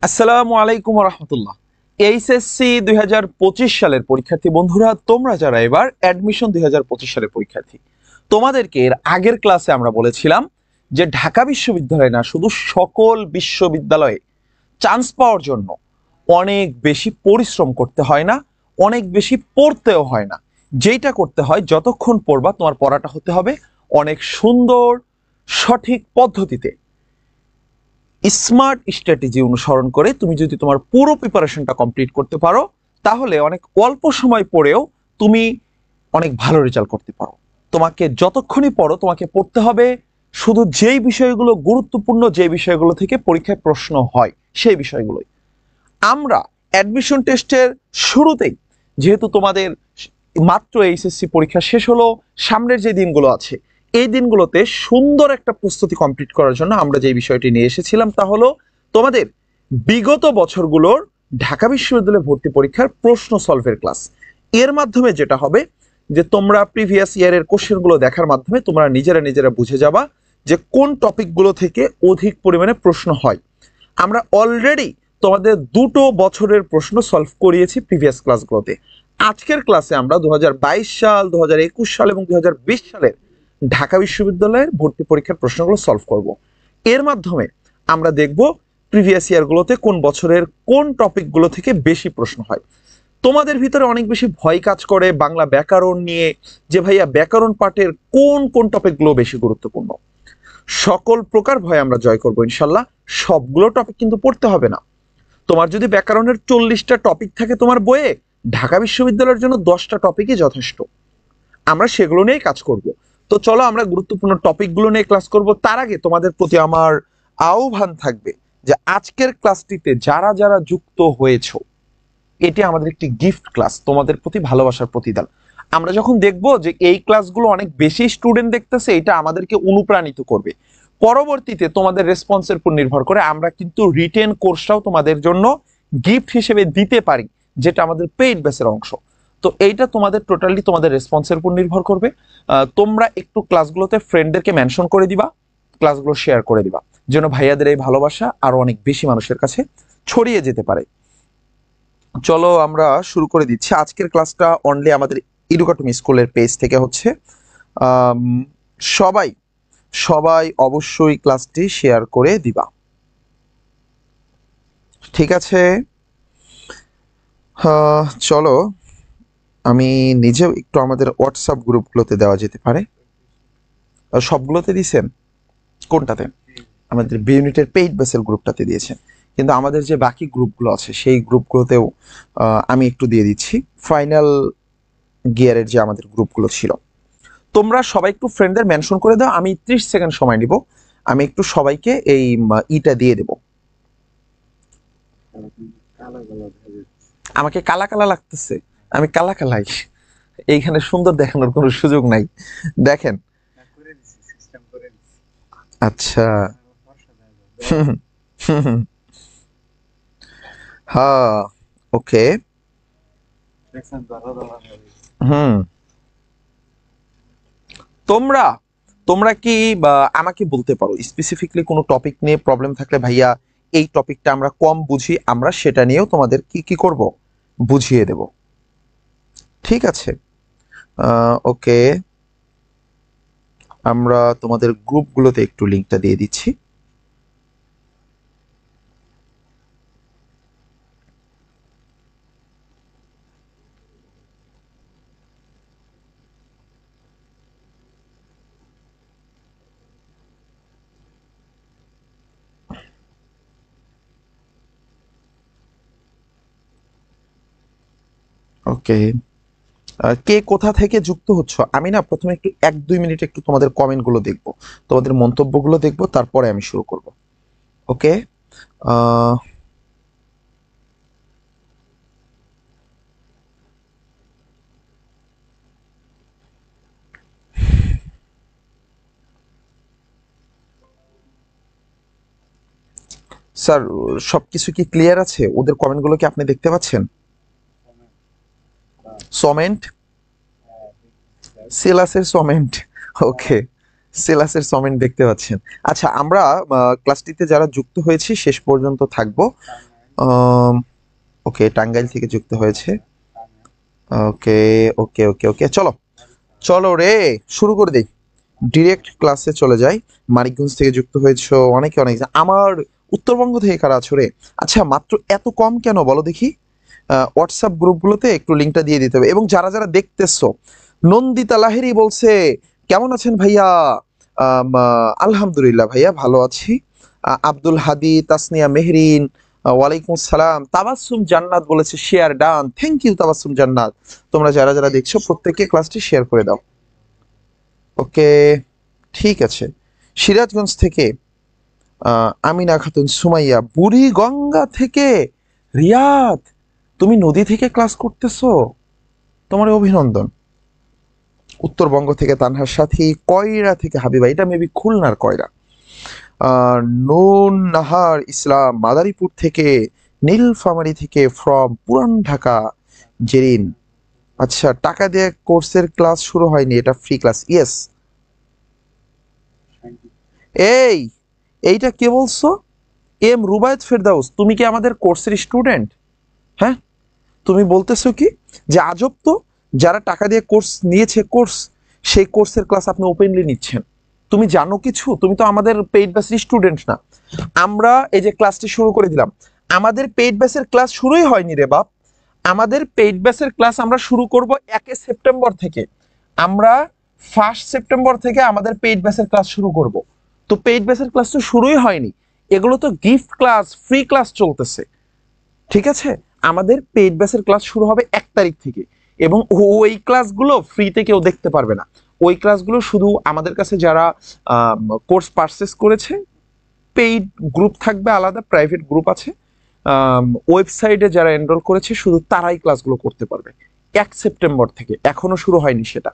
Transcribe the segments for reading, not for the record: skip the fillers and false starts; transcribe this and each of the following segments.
আসসালামু আলাইকুম রহমতুল্লাহ। এইচএসসি 2025 সালের পরীক্ষার্থী বন্ধুরা, তোমরা যারা এবার অ্যাডমিশন 2025 সালের পরীক্ষার্থী, তোমাদেরকে এর আগের ক্লাসে আমরা বলেছিলাম যে ঢাকা বিশ্ববিদ্যালয় না, শুধু সকল বিশ্ববিদ্যালয়ে চান্স পাওয়ার জন্য অনেক বেশি পরিশ্রম করতে হয় না, অনেক বেশি পড়তেও হয় না। যেইটা করতে হয়, যতক্ষণ পড়বা তোমার পড়াটা হতে হবে অনেক সুন্দর সঠিক পদ্ধতিতে, স্মার্ট স্ট্র্যাটেজি অনুসরণ করে। তুমি যদি তোমার পুরো প্রিপারেশনটা কমপ্লিট করতে পারো, তাহলে অনেক অল্প সময় পড়েও তুমি অনেক ভালো রেজাল্ট করতে পারো। তোমাকে যতক্ষণই পড়ো, তোমাকে পড়তে হবে শুধু যেই বিষয়গুলো গুরুত্বপূর্ণ, যে বিষয়গুলো থেকে পরীক্ষায় প্রশ্ন হয় সেই বিষয়গুলোই। আমরা অ্যাডমিশন টেস্টের শুরুতেই, যেহেতু তোমাদের মাত্র এইচএসসি পরীক্ষা শেষ হলো, সামনের যে দিনগুলো আছে এই দিনগুলোতে সুন্দর একটা প্রস্তুতি কমপ্লিট করার জন্য আমরা যে বিষয়টি নিয়ে এসেছিলাম তা হলো তোমাদের বিগত বছরগুলোর ঢাকা বিশ্ববিদ্যালয়ে ভর্তি পরীক্ষার প্রশ্ন সলভের ক্লাস। এর মাধ্যমে যেটা হবে যে তোমরা প্রিভিয়াস ইয়ারের কোশ্চেনগুলো দেখার মাধ্যমে তোমরা নিজেরা বুঝে যাবা যে কোন টপিকগুলো থেকে অধিক পরিমাণে প্রশ্ন হয়। আমরা অলরেডি তোমাদের 2 বছরের প্রশ্ন সলভ করিয়েছি প্রিভিয়াস ক্লাসগুলোতে। আজকের ক্লাসে আমরা 2022 সাল, 2021 সাল এবং 2020 সালের ঢাকা বিশ্ববিদ্যালয়ের ভর্তি পরীক্ষার প্রশ্নগুলো সলভ করব। এর মাধ্যমে আমরা দেখব প্রিভিয়াস ইয়ারগুলোতে কোন বছরের কোন টপিকগুলো থেকে বেশি প্রশ্ন হয়। তোমাদের ভিতরে অনেক বেশি ভয় কাজ করে বাংলা ব্যাকরণ নিয়ে, যে ভাইয়া ব্যাকরণ পাঠের কোন কোন টপিকগুলো বেশি গুরুত্বপূর্ণ। সকল প্রকার ভয় আমরা জয় করবো ইনশাল্লাহ। সবগুলো টপিক কিন্তু পড়তে হবে না। তোমার যদি ব্যাকরণের 40টা টপিক থাকে তোমার বইয়ে, ঢাকা বিশ্ববিদ্যালয়ের জন্য 10টা টপিকই যথেষ্ট। আমরা সেগুলো নিয়েই কাজ করব। তো চলো আমরা গুরুত্বপূর্ণ টপিকগুলো নিয়ে ক্লাস করব। তার আগে তোমাদের প্রতি আমার আহ্বান থাকবে যে আজকের ক্লাসটিতে যারা যারা যুক্ত হয়েছো, এটি আমাদের একটি গিফট ক্লাস, তোমাদের প্রতি ভালোবাসার প্রতিদান। আমরা যখন দেখব যে এই ক্লাসগুলো অনেক বেশি স্টুডেন্ট দেখতেছে, এটা আমাদেরকে অনুপ্রাণিত করবে। পরবর্তীতে তোমাদের রেসপন্সের উপর নির্ভর করে আমরা কিন্তু রিটেন কোর্সটাও তোমাদের জন্য গিফট হিসেবে দিতে পারি, যেটা আমাদের পেইড ব্যাচের অংশ। তো এইটা তোমাদের টোটালি তোমাদের রেসপন্সের উপর নির্ভর করবে। তোমরা একটু ক্লাসগুলোতে ফ্রেন্ডদেরকে মেনশন করে দিবা, ক্লাসগুলো শেয়ার করে দিবা, যেন ভাইয়াদের এই ভালোবাসা আরো অনেক বেশি মানুষের কাছে ছড়িয়ে যেতে পারে। চলো আমরা শুরু করে দিচ্ছি। আজকের ক্লাসটা অনলি আমাদের এডুকাটমি স্কুলের পেজ থেকে হচ্ছে। আম, সবাই সবাই অবশ্যই ক্লাসটি শেয়ার করে দিবা, ঠিক আছে? চলো আমি নিজেও একটু আমাদের হোয়াটসঅ্যাপ গ্রুপগুলোতে দেওয়া যেতে পারে। সবগুলোতে দিয়েছেন? কোনটাতে? আমাদের বি ইউনিটের পেইড বেসেল গ্রুপটাতে দিয়েছেন, কিন্তু আমাদের যে বাকি গ্রুপগুলো আছে সেই গ্রুপগুলোতেও আমি একটু দিয়ে দিচ্ছি। ফাইনাল গিয়ারের যে আমাদের গ্রুপগুলো ছিল, তোমরা সবাই একটু ফ্রেন্ডদের মেনশন করে দাও। আমি 30 সেকেন্ড সময় নিব, আমি একটু সবাইকে এই ইটা দিয়ে দেব। আমাকে কালা কালা লাগতেছে, আমি কালা কালাই, এইখানে সুন্দর দেখানোর কোনো সুযোগ নাই। দেখেন, আচ্ছা হ্যাঁ, ওকে, হুম। তোমরা তোমরা কি আমাকে বলতে পারো স্পেসিফিকলি কোনো টপিক নিয়ে প্রবলেম থাকলে, ভাইয়া এই টপিকটা আমরা কম বুঝি, আমরা সেটা নিয়েও তোমাদের কি কি করব, বুঝিয়ে দেব, ঠিক আছে? ওকে, আমরা তোমাদের গ্রুপগুলোতে একটু লিঙ্কটা দিয়ে দিচ্ছি। ওকে, কে কোথা থেকে যুক্ত হচ্ছ? আমি না প্রথমে একটু 1-2 মিনিট একটু তোমাদের কমেন্টগুলো দেখবো, তোমাদের মন্তব্যগুলো দেখবো, তারপরে আমি শুরু করব। ওকে, স্যার সবকিছু কি ক্লিয়ার আছে? ওদের কমেন্টগুলো কি আপনি দেখতে পাচ্ছেন? সমেন্ট, সিলাসের সমেন্ট, ওকে, সিলাসের সমেন্ট দেখতে পাচ্ছেন। আচ্ছা, আমরা ক্লাসটিতে যারা যুক্ত হয়েছি শেষ পর্যন্ত থাকবো। ওকে, টাঙ্গাইল থেকে যুক্ত হয়েছে। ওকে ওকে ওকে ওকে, চলো চলো রে, শুরু করে দেই, ডিরেক্ট ক্লাসে চলে যাই। মানিকগঞ্জ থেকে যুক্ত হয়েছো অনেকে, অনেক আমার উত্তরবঙ্গ থেকে কারা আছো রে? আচ্ছা, মাত্র এত কম কেন বলো দেখি? হোয়াটসঅ্যাপ গ্রুপগুলোতে একটু লিঙ্কটা দিয়ে দিতে হবে। এবং যারা যারা দেখতেছো, নন্দিতা লাহেরি বলছে কেমন আছেন ভাইয়া? আলহামদুলিল্লাহ ভাইয়া, ভালো আছি। আব্দুল হাদি, তাসনিয়া মেহরিন, ওয়ালাইকুম আসসালাম। তাবাসসুম জান্নাত বলেছে share done, thank you Tabassum Jannat. তোমরা যারা যারা দেখছো প্রত্যেকে ক্লাসটি শেয়ার করে দাও। ওকে, ঠিক আছে। সিরাজগঞ্জ থেকে আমিনা খাতুন সুমাইয়া, বুড়িগঙ্গা থেকে রিয়াদ, তুমি নদী থেকে ক্লাস করতেছো, তোমার অভিনন্দন। উত্তরবঙ্গ থেকে তানহার সাথী, কয়রা থেকে হাবিবা, এটা মেবি খুলনার কয়রা। নুন নাহার ইসলাম মাদারীপুর থেকে, নীলফামারী থেকে, ফ্রম পুরান ঢাকা জেরিন। আচ্ছা, টাকা দিয়ে কোর্সের ক্লাস শুরু হয়নি, এটা ফ্রি ক্লাস, ইয়েস। এই, এইটা কে বলছো? এম রুবায়েত ফেরদাউস, তুমি কি আমাদের কোর্সের স্টুডেন্ট? হ্যাঁ, তুমি বলতেছো কি যে আজব তো, যারা টাকা দিয়ে কোর্স নিয়েছে কোর্স, সেই কোর্সের ক্লাস আপনি ওপেনলি নিচ্ছেন। তুমি জানো কিছু? তুমি তো আমাদের পেইড ব্যাচের স্টুডেন্ট না। আমরা এই যে ক্লাসটি শুরু করে দিলাম, আমাদের পেইড ব্যাচের ক্লাস শুরুই হয়নি রে বাপ। আমাদের পেইড ব্যাচের ক্লাস আমরা শুরু করব 1 সেপ্টেম্বর থেকে। আমরা 1 সেপ্টেম্বর থেকে আমাদের পেইড ব্যাচের ক্লাস শুরু করব। তো পেইড ব্যাচের ক্লাস তো শুরুই হয়নি, এগুলো তো গিফট ক্লাস, ফ্রি ক্লাস চলতেছে, ঠিক আছে? আমাদের পেইড ব্যাচের ক্লাস শুরু হবে 1 তারিখ থেকে, এবং ওই ক্লাসগুলো ফ্রিতে কেউ দেখতে পারবে না। ওই ক্লাসগুলো শুধু আমাদের কাছে যারা কোর্স পারচেস করেছে, পেইড গ্রুপ থাকবে, আলাদা প্রাইভেট গ্রুপ আছে, ওয়েবসাইটে যারা এনরোল করেছে শুধু তারাই ক্লাসগুলো করতে পারবে 1 সেপ্টেম্বর থেকে। এখনো শুরু হয়নি সেটা।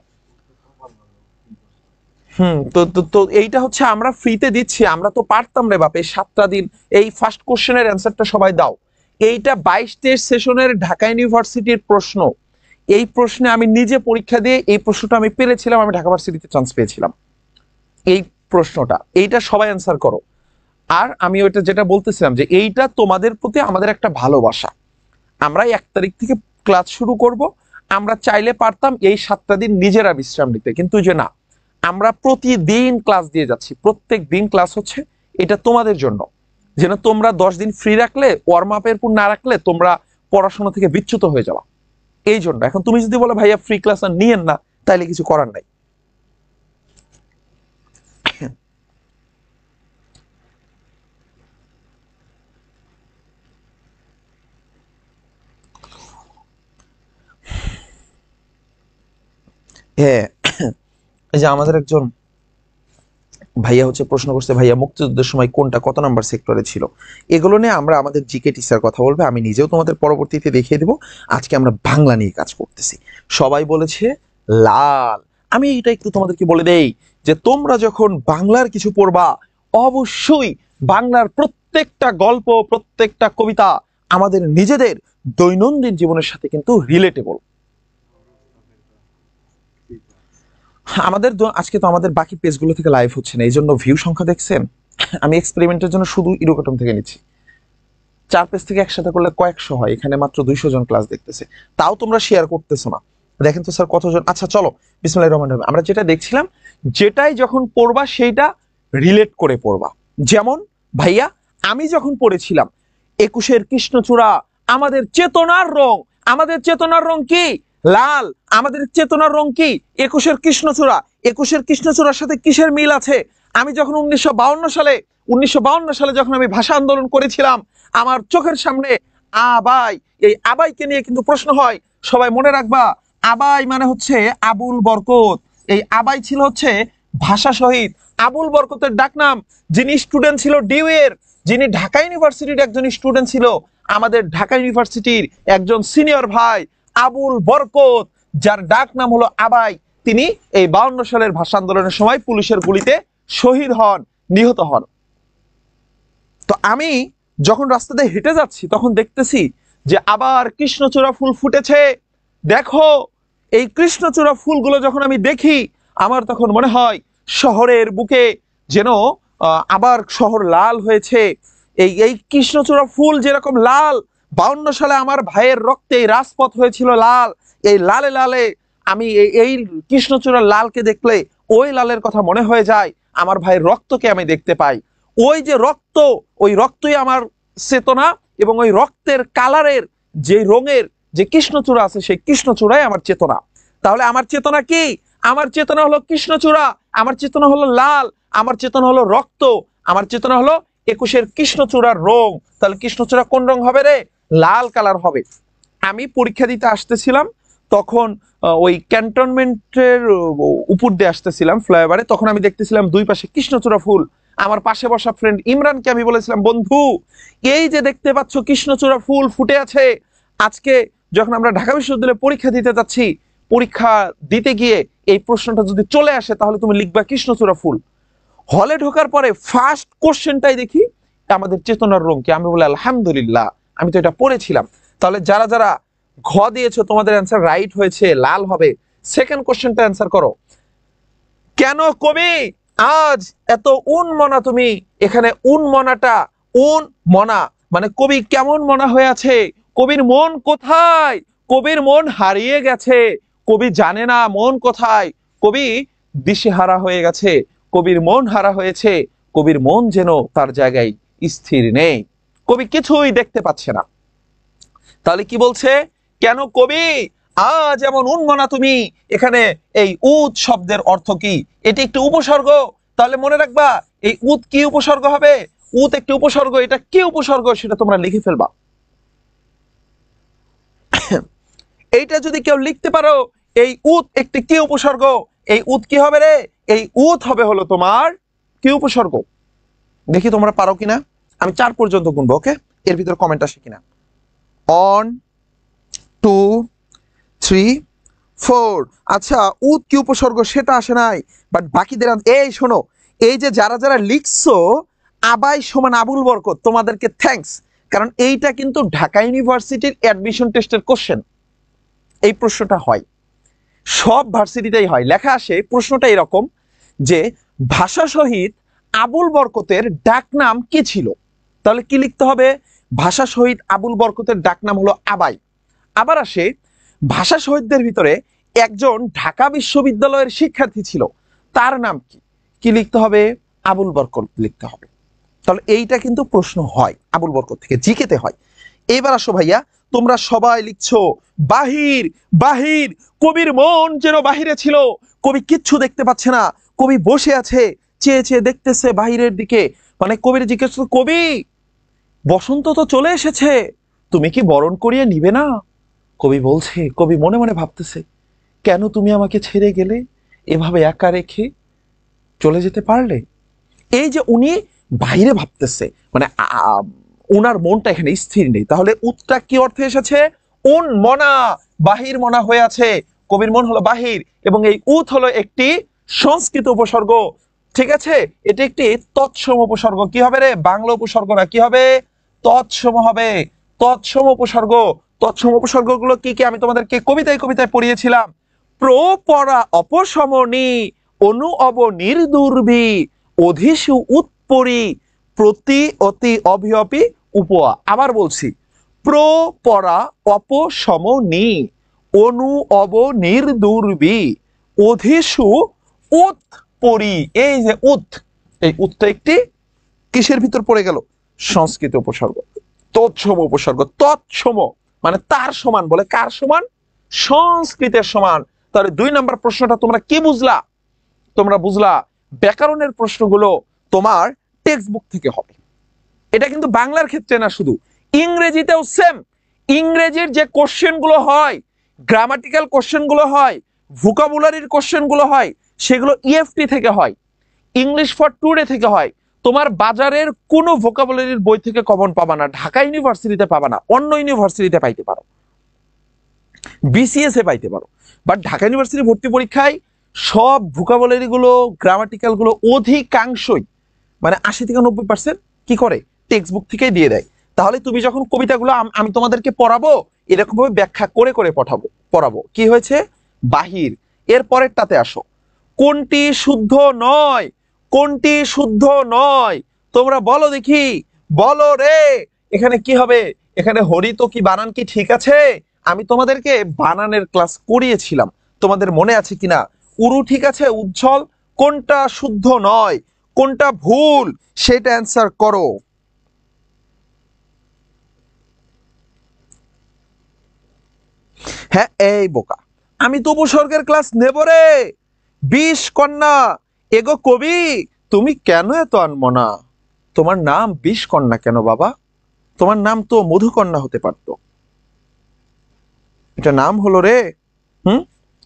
তো তো তো এইটা হচ্ছে আমরা ফ্রিতে দিচ্ছি। আমরা তো পারতাম রে বাপ এই 7টা দিন এই ফার্স্ট কোশ্চেনের অ্যান্সারটা সবাই দাও। এইটা 22-23 সেশনের ঢাকা ইউনিভার্সিটির প্রশ্ন। এই প্রশ্নে আমি নিজে পরীক্ষা দিয়ে এই প্রশ্নটা আমি পেরেছিলাম, আমি ঢাকা ভার্সিটিতে চান্স পেয়েছিলাম। এই প্রশ্নটা, এইটা সবাই অ্যান্সার করো। আর আমি ওইটা যেটা বলতেছিলাম যে এইটা তোমাদের প্রতি আমাদের একটা ভালোবাসা। আমরা 1 তারিখ থেকে ক্লাস শুরু করব। আমরা চাইলে পারতাম এই 7টা দিন নিজেরা বিশ্রাম নিতে, কিন্তু যে না, আমরা প্রতিদিন ক্লাস দিয়ে যাচ্ছি, প্রত্যেক দিন ক্লাস হচ্ছে। এটা তোমাদের জন্য, যেন তোমরা 10 দিন ফ্রি রাখলে, ওয়ার্ম আপের পর না রাখলে তোমরা পড়াশোনা থেকে বিচ্যুত হয়ে যাওয়া। এই জন্য এখন তুমি যদি বলো ভাইয়া ফ্রি ক্লাস আর নিয়েন না, তাইলে কিছু করার নাই। হ্যাঁ, এই যে আমাদের একজন ভাইয়া হচ্ছে প্রশ্ন করছে, ভাইয়া মুক্তিযুদ্ধের সময় কোনটা কত নাম্বার সেক্টরে ছিল? এগুলো নিয়ে আমরা আমাদের জিকে টিচার কথা বলবে, আমি নিজেও তোমাদের পরবর্তীতে দেখিয়ে দেবো। আজকে আমরা বাংলা নিয়ে কাজ করতেছি। সবাই বলেছে লাল। আমি এটা একটু তোমাদেরকে বলে দেই যে তোমরা যখন বাংলার কিছু পড়বা, অবশ্যই বাংলার প্রত্যেকটা গল্প, প্রত্যেকটা কবিতা আমাদের নিজেদের দৈনন্দিন জীবনের সাথে কিন্তু রিলেটেবল। আমাদের আজকে তো আমাদের বাকি পেজগুলো থেকে লাইভ হচ্ছে না, এই জন্য ভিউ সংখ্যা দেখছেন। আমি এক্সপেরিমেন্টের জন্য শুধু ইরোকটম থেকে নিচ্ছি। 4 পেজ থেকে একসাথে করলে কয়েকশো হয়, এখানে মাত্র 200 জন ক্লাস দেখতেছে, তাও তোমরা শেয়ার করতেছো না। দেখেন তো স্যার কতজন। আচ্ছা চলো, বিসমিল্লাহির রহমানির রহিম। আমরা যেটা দেখছিলাম, যেটাই যখন পড়বা সেইটা রিলেট করে পড়বা। যেমন ভাইয়া, আমি যখন পড়েছিলাম 21-এর কৃষ্ণচূড়া আমাদের চেতনার রং, আমাদের চেতনার রং কি? লাল। আমাদের চেতনার রং কি? 21-এর কৃষ্ণচূড়া। 21-এর কৃষ্ণচূড়ার সাথে কিসের মিল আছে? আমি যখন 1952 সালে যখন আমি ভাষা আন্দোলন করেছিলাম, আমার চোখের সামনে আবাই, এই আবাইকে নিয়ে কিন্তু প্রশ্ন হয়। সবাই মনে রাখবা, আবাই মানে হচ্ছে আবুল বরকত। এই আবাই ছিল হচ্ছে ভাষা শহীদ। আবুল বরকতের ডাকনাম। যিনি স্টুডেন্ট ছিল ডিউয়ের, যিনি ঢাকা ইউনিভার্সিটির একজন স্টুডেন্ট ছিল, আমাদের ঢাকা ইউনিভার্সিটির একজন সিনিয়র ভাই আবুল বরকত, যার ডাক নাম হলো আবাই, তিনি এই 52 সালের ভাষা আন্দোলনের সময় পুলিশের গুলিতে শহীদ হন, নিহত হন। তো আমি যখন রাস্তাতে হেঁটে যাচ্ছি তখন দেখতেছি যে আবার কৃষ্ণচূড়া ফুল ফুটেছে। দেখো, এই কৃষ্ণচূড়া ফুলগুলো যখন আমি দেখি, আমার তখন মনে হয় শহরের বুকে যেন আবার শহর লাল হয়েছে। এই এই কৃষ্ণচূড়া ফুল যেরকম লাল, 52 সালে আমার ভাইয়ের রক্তে এই রাজপথ হয়েছিল লাল, এই লালে লালে আমি এই কৃষ্ণচূড়ার লালকে দেখলে ওই লালের কথা মনে হয়ে যায়, আমার ভাইয়ের রক্তকে আমি দেখতে পাই। ওই যে রক্ত, ওই রক্তই আমার চেতনা, এবং ওই রক্তের কালারের যে রঙের যে কৃষ্ণচূড়া আছে সেই কৃষ্ণচূড়াই আমার চেতনা। তাহলে আমার চেতনা কি? আমার চেতনা হলো কৃষ্ণচূড়া, আমার চেতনা হলো লাল, আমার চেতনা হলো রক্ত, আমার চেতনা হলো 21-এর কৃষ্ণচূড়ার রং। তাহলে কৃষ্ণচূড়া কোন রং হবে রে? লাল কালার হবে। আমি পরীক্ষা দিতে আসতেছিলাম তখন ওই ক্যান্টনমেন্টের উপর দিয়ে আসতেছিলাম ফ্লাইওভারে, তখন আমি দেখতেছিলাম দুই পাশে কৃষ্ণচূড়া ফুল। আমার পাশে বসা ফ্রেন্ড ইমরানকে আমি বলেছিলাম, বন্ধু এই যে দেখতে পাচ্ছ কৃষ্ণচূড়া ফুল ফুটে আছে, আজকে যখন আমরা ঢাকা বিশ্ববিদ্যালয়ে পরীক্ষা দিতে যাচ্ছি, পরীক্ষা দিতে গিয়ে এই প্রশ্নটা যদি চলে আসে তাহলে তুমি লিখবা কৃষ্ণচূড়া ফুল। হলে ঢোকার পরে ফার্স্ট কোশ্চেনটাই দেখি আমাদের চেতনার রং কি। আমি বলি আলহামদুলিল্লাহ, আমি তো এটা পড়েছিলাম। তাহলে যারা যারা ঘ দিয়েছো তোমাদের অ্যান্সার রাইট হয়েছে, লাল হবে। সেকেন্ড কোশ্চেনটা অ্যান্সার করো। কেন কবি আজ এত উন্মনা? তুমি এখানে উন্মনাটা, উন মনা মানে কবি কেমন মনা হয়ে আছে? কবির মন কোথায়? কবির মন হারিয়ে গেছে, কবি জানে না মন কোথায়, কবি দিশেহারা হয়ে গেছে, কবির মন হারা হয়েছে, কবির মন যেন তার জায়গায় স্থির নেই, কবি কিছুই দেখতে পাচ্ছে না। তাহলে কি বলছে? কেন কবি আজ এমন উন্মনা তুমি? এখানে এই উদ শব্দের অর্থ কি? এটি একটি উপসর্গ। তাহলে মনে রাখবা এই উদ কি উপসর্গ হবে? উদ একটি উপসর্গ। এটা কি উপসর্গ সেটা তোমরা লিখে ফেলবা। এইটা যদি কেউ লিখতে পারো, এই উদ একটি কি উপসর্গ, এই উদ কি হবে রে? এই উদ হবে হলো তোমার কি উপসর্গ। দেখি তোমরা পারো কিনা। আমি 4 পর্যন্ত গুনবো, ওকে? এর ভিতরে কমেন্ট আসে কিনা। 1 2 3 4। আচ্ছা, উদ কি উপসর্গ সেটা আসে নাই, বাট বাকিদের এই শোনো, এই যে যারা যারা লিখছো আবাই সমান আবুল বরকত, তোমাদেরকে থ্যাঙ্কস। কারণ এইটা কিন্তু ঢাকা ইউনিভার্সিটির অ্যাডমিশন টেস্টের কোশ্চেন। এই প্রশ্নটা হয় সব ভার্সিটিতেই হয়। লেখা আসে প্রশ্নটা এরকম যে ভাষা শহীদ আবুল বরকতের ডাকনাম কি ছিল? তাহলে কি লিখতে হবে? ভাষা শহীদ আবুল বরকতের ডাকনাম হলো আবাই। আবার আসে ভাষা শহীদদের ভিতরে একজন ঢাকা বিশ্ববিদ্যালয়ের শিক্ষার্থী ছিল, তার নাম কি? কি লিখতে হবে? আবুল বরকত লিখতে হবে। তাহলে এইটা কিন্তু প্রশ্ন হয় আবুল বরকত থেকে, জিকেতে হয়। এবার আসো ভাইয়া, তোমরা সবাই লিখছো বাহির বাহির, কবির মন যেন বাহিরে ছিল, কবি কিচ্ছু দেখতে পাচ্ছে না, কবি বসে আছে চেয়ে চেয়ে দেখতেছে বাহিরের দিকে। মানে কবির জিজ্ঞেস, কবি বসন্ত তো চলে এসেছে, তুমি কি বরণ করিয়ে নিবে না? কবি বলছে, কবি মনে মনে ভাবতেছে, কেন তুমি আমাকে ছেড়ে গেলে, এভাবে একা রেখে চলে যেতে পারলে? এই যে উনি বাইরে ভাবতেছে, মানে ওনার মনটা এখানে স্থির নেই। তাহলে উতটা কি অর্থে এসেছে? উন মনা, বাহির মনা হয়ে আছে, কবির মন হলো বাহির, এবং এই উত হলো একটি সংস্কৃত উপসর্গ। ঠিক আছে, এটি একটি তৎসম উপসর্গ। কি হবে রে? বাংলা উপসর্গ না, কি হবে? তৎসম হবে। তৎসম উপসর্গ। তৎসম উপসর্গগুলো কি কি আমি তোমাদেরকে কবিতায় কবিতায় পড়িয়েছিলাম। প্র পরা অপসমনি, অনু অব নির্দুর্বি, অধিসু উৎপরি, প্রতি অতি অভিয়পি উপয়া। আবার বলছি, প্র পরা অপসমনি, অনু অব নির্দুর্বি, অধিসু উৎপরি। এই যে উৎ, এই উৎটা একটি কিসের ভিতর পড়ে গেল? সংস্কৃত উপসর্গ, তৎসম উপসর্গ। তৎসম মানে তার সমান, বলে কার সমান? সংস্কৃতের সমান। তাহলে 2 নম্বর প্রশ্নটা তোমরা কি বুঝলা? তোমরা বুঝলা ব্যাকরণের প্রশ্নগুলো তোমার টেক্সট বুক থেকে হবে। এটা কিন্তু বাংলার ক্ষেত্রে না, শুধু ইংরেজিতেও সেম। ইংরেজির যে কোশ্চেন গুলো হয়, গ্রামাটিক্যাল কোশ্চেন গুলো হয়, ভোকাবুলারির কোশ্চেন গুলো হয়, সেগুলো ইএফটি থেকে হয়, ইংলিশ ফর টুডে থেকে হয়। তোমার বাজারের কোনো ভোকাবুলারির বই থেকে কমন পাবা না, ঢাকা ইউনিভার্সিটিতে পাবা না, অন্য ইউনিভার্সিটিতে পাইতে পারো, বিসিএস এ পাইতে পারো, বাট ঢাকা ইউনিভার্সিটি ভর্তি পরীক্ষায় সব ভোকাবুলারি গুলো, গ্রামাটিক্যাল গুলো অধিকাংশই মানে 80-90% কি করে? টেক্সট বুক থেকেই দিয়ে দেয়। তাহলে তুমি যখন কবিতাগুলো আমি তোমাদেরকে পড়াবো, এরকম ভাবে ব্যাখ্যা করে করে পড়াবো। কি হয়েছে? বাহির। এর পরেরটাতে আসো, কোনটি শুদ্ধ নয়? কোনটি শুদ্ধ নয় তোমরা বলো দেখি। বলো রে, এখানে কি হবে? এখানে হরিতকি বানান কি ঠিক আছে? আমি তোমাদেরকে বানানের ক্লাস করিয়েছিলাম, তোমাদের মনে আছে কিনা? উরু ঠিক আছে, উজ্জ্বল, কোনটা শুদ্ধ নয়, কোনটা ভুল, সেটা অ্যান্সার করো। হ্যাঁ এই বোকা, আমি তো উপসর্গের ক্লাস নেব রে। 20 কন্যা, এগো কবি, তুমি কেন এত আনমনা? তোমার নাম 20 কন্যা কেন বাবা? তোমার নাম তো মধুকন্যা হতে পারতো। এটা নাম হলো রে। হুম,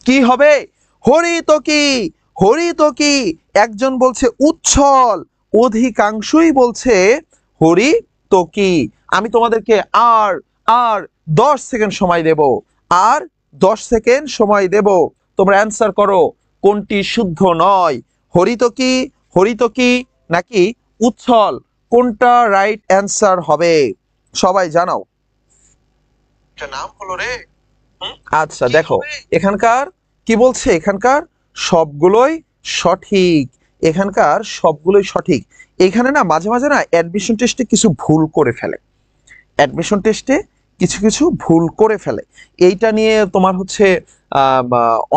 কি হবে? হরিতকি, হরিতকি। একজন বলছে উচ্ছল, অধিকাংশই বলছে হরিতকি। আমি তোমাদেরকে আর আর 10 সেকেন্ড সময় দেব, আর 10 সেকেন্ড সময় দেব, তোমরা অ্যান্সার করো কোনটি শুদ্ধ নয়, হরিতকি, হরিতকি নাকি উচ্ছল, কোনটা রাইট অ্যান্সার হবে? সবাই জানাও। এটা নাম হলো রে। আচ্ছা দেখো, এখানকার কি বলছে, এখানকার সবগুলোই সঠিক, এখানকার সবগুলোই সঠিক। এখানে না মাঝে মাঝে না অ্যাডমিশন টেস্টে কিছু ভুল করে ফেলে, অ্যাডমিশন টেস্টে কিছু কিছু ভুল করে ফেলে। এইটা নিয়ে তোমার হচ্ছে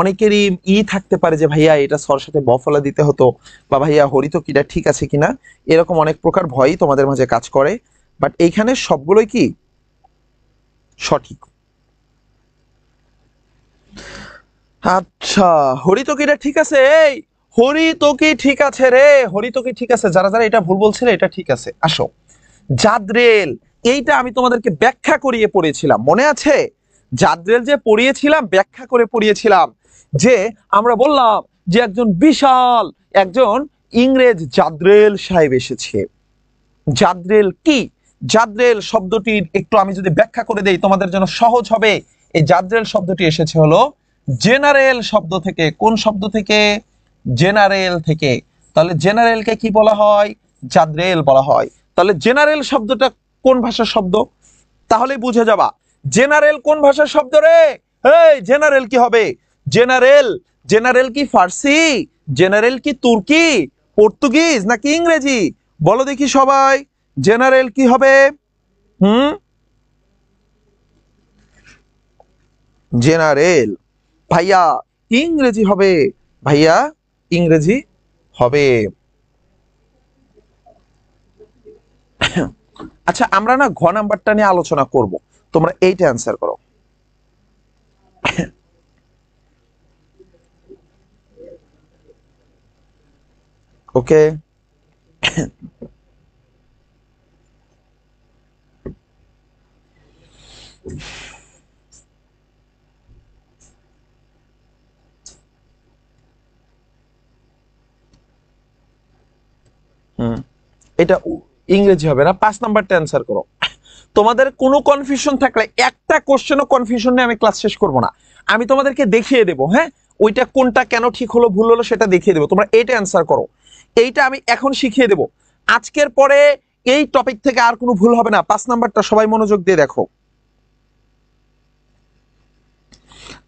অনেকেরই থাকতে পারে যে ভাইয়া এটা সর সাথে বফলা দিতে হতো, বা ভাইয়া হরিতকিটা ঠিক আছে কিনা, এরকম অনেক প্রকার ভয়ই তোমাদের মাঝে কাজ করে। বাট এইখানে সবগুলোই কি সঠিক। আচ্ছা, হরিতকিটা ঠিক আছে, এই হরিতকি ঠিক আছে রে, হরিতকি ঠিক আছে। যারা যারা এটা ভুল বলছিলে এটা ঠিক আছে। আসো, জাদ্রেল, এইটা আমি তোমাদেরকে ব্যাখ্যা করিয়ে পড়িয়েছিলাম, মনে আছে? জাদ্রেল যে পড়িয়েছিলাম, ব্যাখ্যা করে পড়িয়েছিলাম, যে আমরা বললাম যে একজন বিশাল একজন ইংরেজ জাদ্রেল সাহেব এসেছে। জাদ্রেল কি? জাদ্রেল শব্দটির একটু আমি যদি ব্যাখ্যা করে দেই তোমাদের জন্য সহজ হবে। এই জাদ্রেল শব্দটি এসেছে হলো জেনারেল শব্দ থেকে। কোন শব্দ থেকে? জেনারেল থেকে। তাহলে জেনারেলকে কি বলা হয়? জাদ্রেল বলা হয়। তাহলে জেনারেল শব্দটা কোন ভাষার শব্দ? তাহলে বুঝে যাবা জেনারেল কোন ভাষার শব্দ রে। এই জেনারেল কি হবে? জেনারেল, জেনারেল কি ফার্সি, জেনারেল কি তুর্কি, পর্তুগিজ নাকি ইংরেজি? বলো দেখি সবাই, জেনারেল কি হবে? হুম, জেনারেল ভাইয়া ইংরেজি হবে, ভাইয়া ইংরেজি হবে। আচ্ছা, আমরা না ঘ নাম্বারটা নিয়ে আলোচনা করব, তোমরা এইটা অ্যান্সার করো। ওকে, হুম, এটা ইংরেজি হবে না। 5 নাম্বারটা অ্যান্সার করো। তোমাদের কোনো কনফিউশন থাকলে, একটা কোশ্চেনও কনফিউশন নিয়ে আমি ক্লাস শেষ করব না, আমি তোমাদেরকে দেখিয়ে দেবো। হ্যাঁ, ওইটা কোনটা কেন ঠিক হলো ভুল হলো সেটা দেখিয়ে দেবো, তোমরা এইটা অ্যান্সার করো। এইটা আমি এখন শিখিয়ে দেবো। আজকের পরে এই টপিক থেকে আর কোনো ভুল হবে না। 5 নাম্বারটা সবাই মনোযোগ দিয়ে দেখো।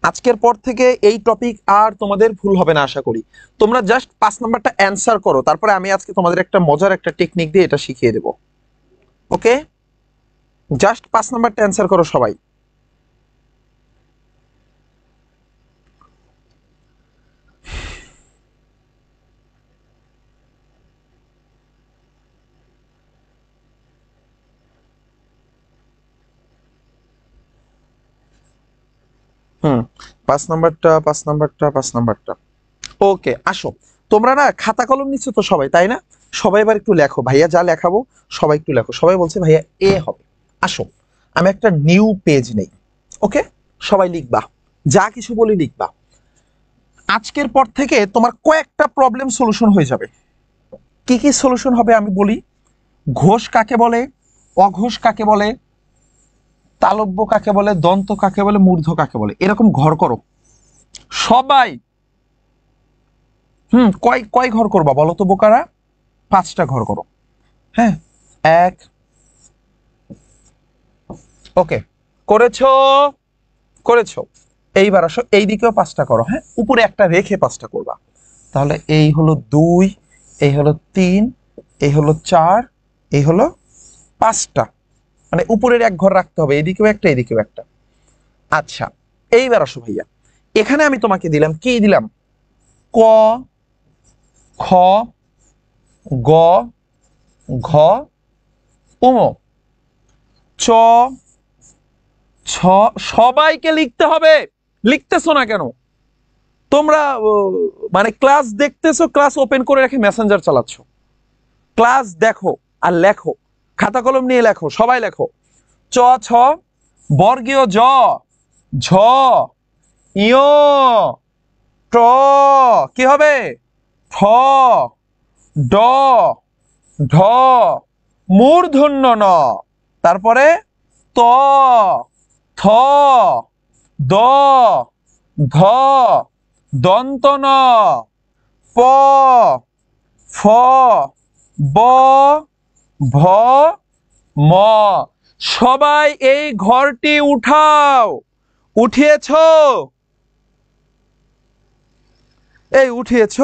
আজকের পর থেকে এই টপিক আর তোমাদের ভুল হবে না আশা করি। তোমরা জাস্ট 5 নাম্বারটা অ্যান্সার করো, তারপরে আমি আজকে তোমাদের একটা মজার একটা টেকনিক দিয়ে এটা শিখিয়ে দেবো। ওকে, জাস্ট 5 নাম্বারটা অ্যান্সার করো সবাই। হুম, 5 নাম্বারটা, 5 নাম্বারটা, 5 নাম্বারটা। ওকে, আসো। তোমরা না খাতা কলম নিচ্ছ তো সবাই, তাই না? সবাই এবার একটু লেখো, ভাইয়া যা লেখাবো সবাই একটু লেখো। সবাই বলছে ভাইয়া এ হবে। আসো, আমি একটা নিউ পেজ নেই। ওকে, সবাই লিখবা, যা কিছু বলি লিখবা। আজকের পর থেকে তোমার কয়েকটা প্রবলেম সলিউশন হয়ে যাবে। কি কি সলিউশন হবে আমি বলি। ঘোষ কাকে বলে, অঘোষ কাকে বলে, তালব্য কাকে বলে, দন্ত কাকে বলে, মূর্ধ কাকে বলে, এরকম ঘর করো সবাই। কয় কয় ঘর করবা বলো তো বোকারা? 5টা ঘর করো। হ্যাঁ, এক, ওকে, করেছো, করেছো। এইবার আসো এই দিকেও 5টা করো। হ্যাঁ, উপরে একটা রেখে 5টা করবা। তাহলে এই হলো 2, এই হলো 3, এই হলো 4, এই হলো 5টা, মানে উপরের এক ঘর রাখতে হবে, এদিকেও একটা এদিকেও একটা। আচ্ছা, এইবার আসো ভাইয়া, এখানে আমি তোমাকে দিলাম কি দিলাম, ক, খ, গ, ঘ, উম, চ, ছ, সবাইকে লিখতে হবে। লিখতেছো না কেন তোমরা? মানে ক্লাস দেখতেছো, ক্লাস ওপেন করে রেখে মেসেঞ্জার চালাচ্ছ। ক্লাস দেখো আর লেখো, খাতা কলম নিয়ে লেখো, সবাই লেখো। চ, ছ, বর্গীয় জ, ঝ, ইয়, ট, কি হবে, ঠ, ড, ঢ, মূর্ধন্য ন, তারপরে ত, থ, দ, ধ, দন্ত ন, প, ফ, ব, ভ, ম। সবাই এই ঘরটি উঠাও। উঠিয়েছ? এই উঠিয়েছ?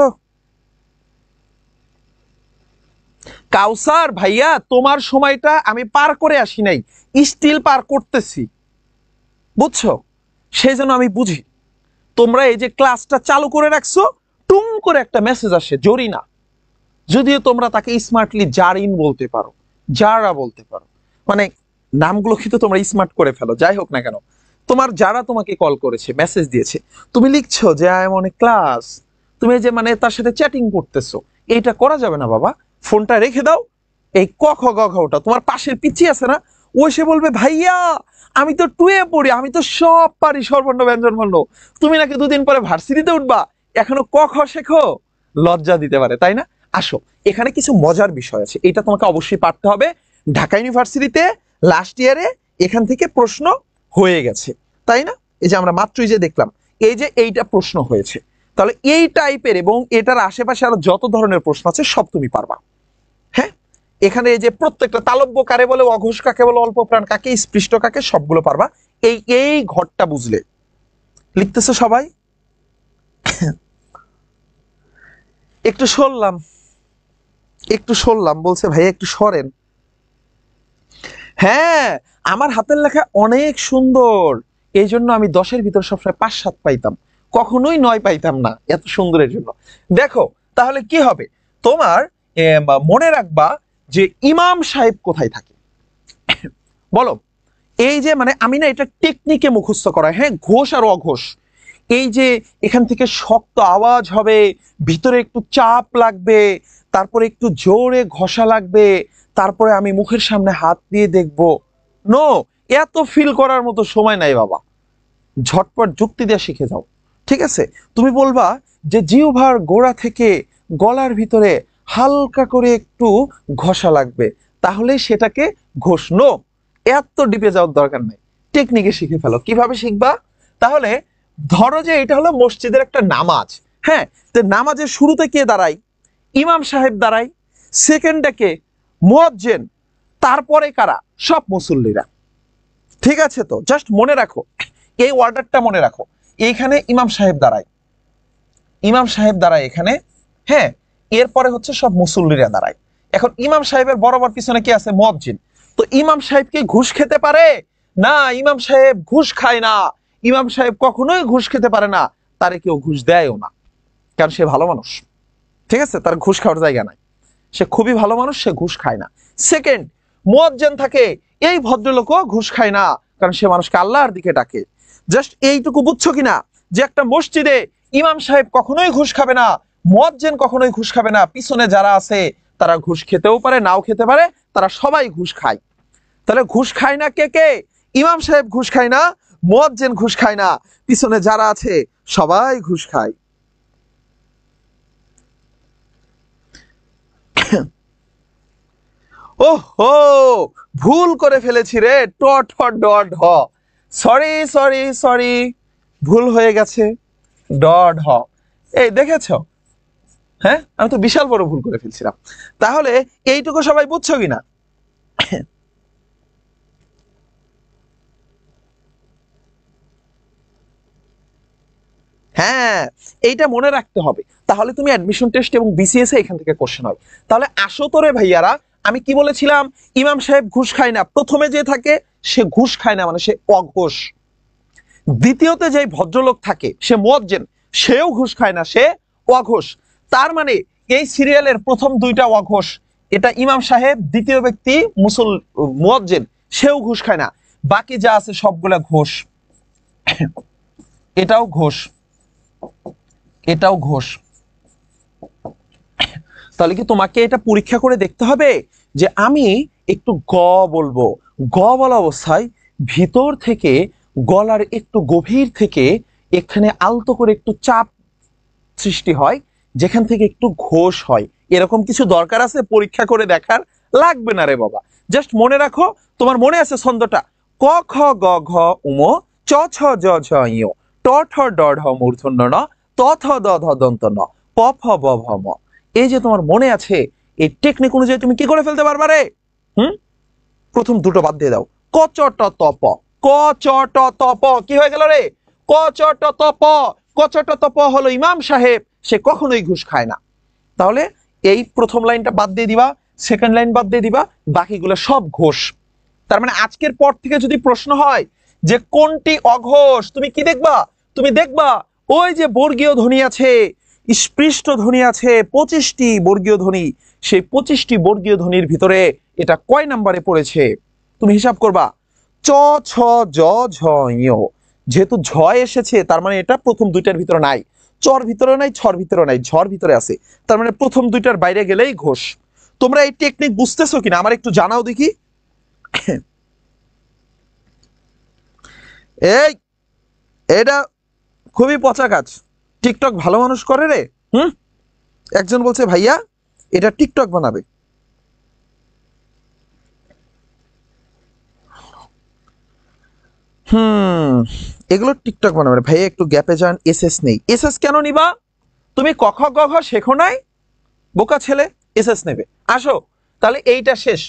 কাউসার ভাইয়া, তোমার সময়টা আমি পার করে আসি নাই, স্টিল পার করতেছি, বুঝছো? সেই জন্য আমি বুঝি। তোমরা এই যে ক্লাসটা চালু করে রাখছো, টুম করে একটা মেসেজ আসে জরিনা, যদিও তোমরা তাকে স্মার্টলি জারিন বলতে পারো, যারা বলতে পারো, মানে নামগুলো কিন্তু তোমরা স্মার্ট করে ফেলো। যাই হোক না কেন, তোমার যারা তোমাকে কল করেছে, মেসেজ দিয়েছে, তুমি লিখছো যে I am on a class, তুমি যে মানে তার সাথে চ্যাটিং করতেছো, এইটা করা যাবে না বাবা। ফোনটা রেখে দাও। এই ক খ গ ঘ ওটা তোমার পাশের পিচ্ছি আছে না, ও এসে বলবে ভাইয়া আমি তো টুয়ে পড়ি, আমি তো সব পারি স্বরবর্ণ ব্যঞ্জন বর্ণ, তুমি নাকি দুদিন পরে ভার্সিটিতে উঠবা, এখনো ক খ শেখো। লজ্জা দিতে পারে, তাই না? আসো, এখানে কিছু মজার বিষয় আছে, এটা তোমাকে অবশ্যই পারতে হবে। ঢাকা ইউনিভার্সিটিতে লাস্ট ইয়ারে এখান থেকে প্রশ্ন হয়ে গেছে, তাই না? এই যে আমরা মাত্রই যে দেখলাম, এই যে এইটা প্রশ্ন হয়েছে, তাহলে এই টাইপের এবং এটার আশেপাশে আরো যত ধরনের প্রশ্ন আছে সব তুমি পারবা। হ্যাঁ, এখানে এই যে প্রত্যেকটা তালব্য কারে বলে, অঘোষ কাকে বলে, অল্প প্রাণ কাকে, স্পৃষ্ট কাকে, সবগুলো পারবা এই এই ঘরটা বুঝলে। লিখতেছো সবাই? একটু সরলাম, একটু সরলাম, বলছে ভাই একটু সরেন। হ্যাঁ, আমার হাতের লেখা অনেক সুন্দর, এই জন্য আমি 10-এর ভিতর সবসময় 5-7 পাইতাম, কখনোই 9 পাইতাম না, এত সুন্দরের জন্য। দেখো তাহলে কি হবে তোমার, মনে রাখবা যে ইমাম সাহেব কোথায় থাকে। বলো, এই যে মানে আমি না এটা টেকনিকে মুখস্থ করা, হ্যাঁ, ঘোষ আর অঘোষ, এই যে এখান থেকে শক্ত আওয়াজ হবে, ভিতরে একটু চাপ লাগবে, তারপরে একটু জোরে ঘষা লাগবে, তারপরে আমি মুখের সামনে হাত দিয়ে দেখব, নো, এত ফিল করার মতো সময় নাই বাবা। ঝটপট যুক্তি দিয়ে শিখে যাও, ঠিক আছে? তুমি বলবা যে জিহ্বার গোড়া থেকে গলার ভিতরে হালকা করে একটু ঘষা লাগবে, তাহলে সেটাকে ঘোষ। নো, এত ডিপে যাওয়ার দরকার নাই, টেকনিকে শিখে ফেলো। কিভাবে শিখবা? তাহলে ধরো যে এটা হলো মসজিদের একটা নামাজ, হ্যাঁ, তো নামাজের শুরুতে কে দাঁড়ায়? ইমাম সাহেব দাঁড়ায়। সেকেন্ডে কে? মুয়াজ্জিন। তারপরে কারা? সব মুসল্লিরা। ঠিক আছে, তো জাস্ট মনে রাখো, এই অর্ডারটা মনে রাখো। এইখানে ইমাম সাহেব দাঁড়ায়, ইমাম সাহেব দাঁড়ায় এখানে, হ্যাঁ, এরপরে হচ্ছে সব মুসল্লিরা দাঁড়ায়। এখন ইমাম সাহেবের বরাবর পিছনে কে আছে? মুয়াজ্জিন। তো ইমাম সাহেব কি ঘুষ খেতে পারে? না, ইমাম সাহেব ঘুষ খায় না, ইমাম সাহেব কখনোই ঘুষ খেতে পারে না, তারে কেউ ঘুষ দেয়ও না, কারণ সে ভালো মানুষ। ঠিক আছে, তার ঘুষ খাওয়ার জায়গা নাই, সে খুবই ভালো মানুষ, সে ঘুষ খায় না। সেকেন্ড, মুয়াজ্জিন থাকে, এই ভদ্রলোকও ঘুষ খায় না, কারণ সে মানুষকে আল্লাহর দিকে ডাকে। জাস্ট এইটুকু বুঝছো কিনা যে একটা মসজিদে ইমাম সাহেব কখনোই ঘুষ খাবে না, মুয়াজ্জিন কখনোই ঘুষ খাবে না, পিছনে যারা আছে তারা ঘুষ খেতেও পারে, নাও খেতে পারে, তারা সবাই ঘুষ খায়। তাহলে ঘুষ খায় না কে কে? ইমাম সাহেব ঘুষ খায় না, মুয়াজ্জিন ঘুষ খায় না, পিছনে যারা আছে সবাই ঘুষ খায়। ওহো, ভুল করে ফেলেছি রে, ট ঠ ড ঢ, সরি সরি সরি, ভুল হয়ে গেছে, ড ঢ। এই দেখেছো? হ্যাঁ, আমি তো বিশাল বড় ভুল করে ফেলছিলাম। তাহলে এইটুকু সবাই বুঝছো কিনা? হ্যাঁ, এইটা মনে রাখতে হবে, তাহলে তুমি অ্যাডমিশন টেস্ট এবং বিসিএস এ এখান থেকে কোশ্চেন হবে। তাহলে আসো তোরে ভাইয়ারা, আমি কি বলেছিলাম, ইমাম সাহেব ঘুষ খায় না, প্রথমে যে থাকে সে ঘুষ খায় না, মানে সে অঘোষ। দ্বিতীয়তে যে ভদ্রলোক থাকে সে মুয়াজ্জিন, সেও ঘুষ খায় না, সে অঘোষ। তার মানে এই সিরিয়ালের প্রথম দুইটা অঘোষ, এটা ইমাম সাহেব, দ্বিতীয় ব্যক্তি মুয়াজ্জিন, সেও ঘুষ খায় না। বাকি যা আছে সবগুলা ঘোষ। এটাও ঘোষ, এটাও ঘোষ। তাহলে কি তোমাকে এটা পরীক্ষা করে দেখতে হবে যে আমি একটু গ বলবো, গ বলা অবস্থায় ভিতর থেকে গলার একটু গভীর থেকে এখানে আলতো করে একটু চাপ সৃষ্টি হয়, যেখান থেকে একটু ঘোষ হয়, এরকম কিছু দরকার আছে পরীক্ষা করে দেখার? লাগবে না রে বাবা, জাস্ট মনে রাখো। তোমার মনে আছে ছন্দটা, ক খ গ ঘ উম, চ ছ জ ঝ ইয়, ট ঠ ড ঢ মূর্ধন্য ন, ত থ দ ধ দন্ত ন, প ফ ব ভ ম। এই যে তোমার মনে আছে, এই টেকনিক অনুযায়ী তুমি কি করে ফেলতে পারবা রে? প্রথম দুটো বাদ দিয়ে দাও। ক চ ট ত প, ক চ ট ত প, কি হয়ে গেল রে? ক চ ট ত প, ক চ ট ত প হলো ইমাম সাহেব, সে কখনোই ঘুষ খায় না। তাহলে এই প্রথম লাইনটা বাদ দিয়ে দিবা, সেকেন্ড লাইন বাদ দিয়ে দিবা, বাকিগুলো সব ঘোষ। তার মানে আজকের পর থেকে যদি প্রশ্ন হয় যে কোনটি অঘোষ, তুমি কি দেখবা? তুমি দেখবা ওই যে বর্গীয় ধ্বনি আছে, স্পৃষ্ট ধ্বনি আছে 25টি বর্গীয় ধ্বনি, সেই 25টি বর্গীয় ধ্বনির ভিতরে এটা কয় নাম্বারে পড়েছে তুমি হিসাব করবা। চ ছ জ ঝ ঞ, যেহেতু ঝ এসেছে তার মানে এটা প্রথম দুইটার ভিতরে নাই, চর ভিতরে নাই, ছর ভিতরে নাই, ঝড় ভিতরে আছে, তার মানে প্রথম দুইটার বাইরে গেলেই ঘোষ। তোমরা এই টেকনিক বুঝতেছো কিনা আমার একটু জানাও দেখি। এই এটা খুবই পচা কাজ, টিকটক ভালো মানুষ করে রে। একজন বলছে ভাইয়া এটা টিকটক বানাবে। এগুলো টিকটক বানাবে ভাইয়া, একটু গ্যাপে যান, এসএস নেই। এসএস কেন নিবা? তুমি ক খ গ ঘ শেখো নাই, বোকা ছেলে, এসএস নেবে। আসো তাহলে এইটা শেষ,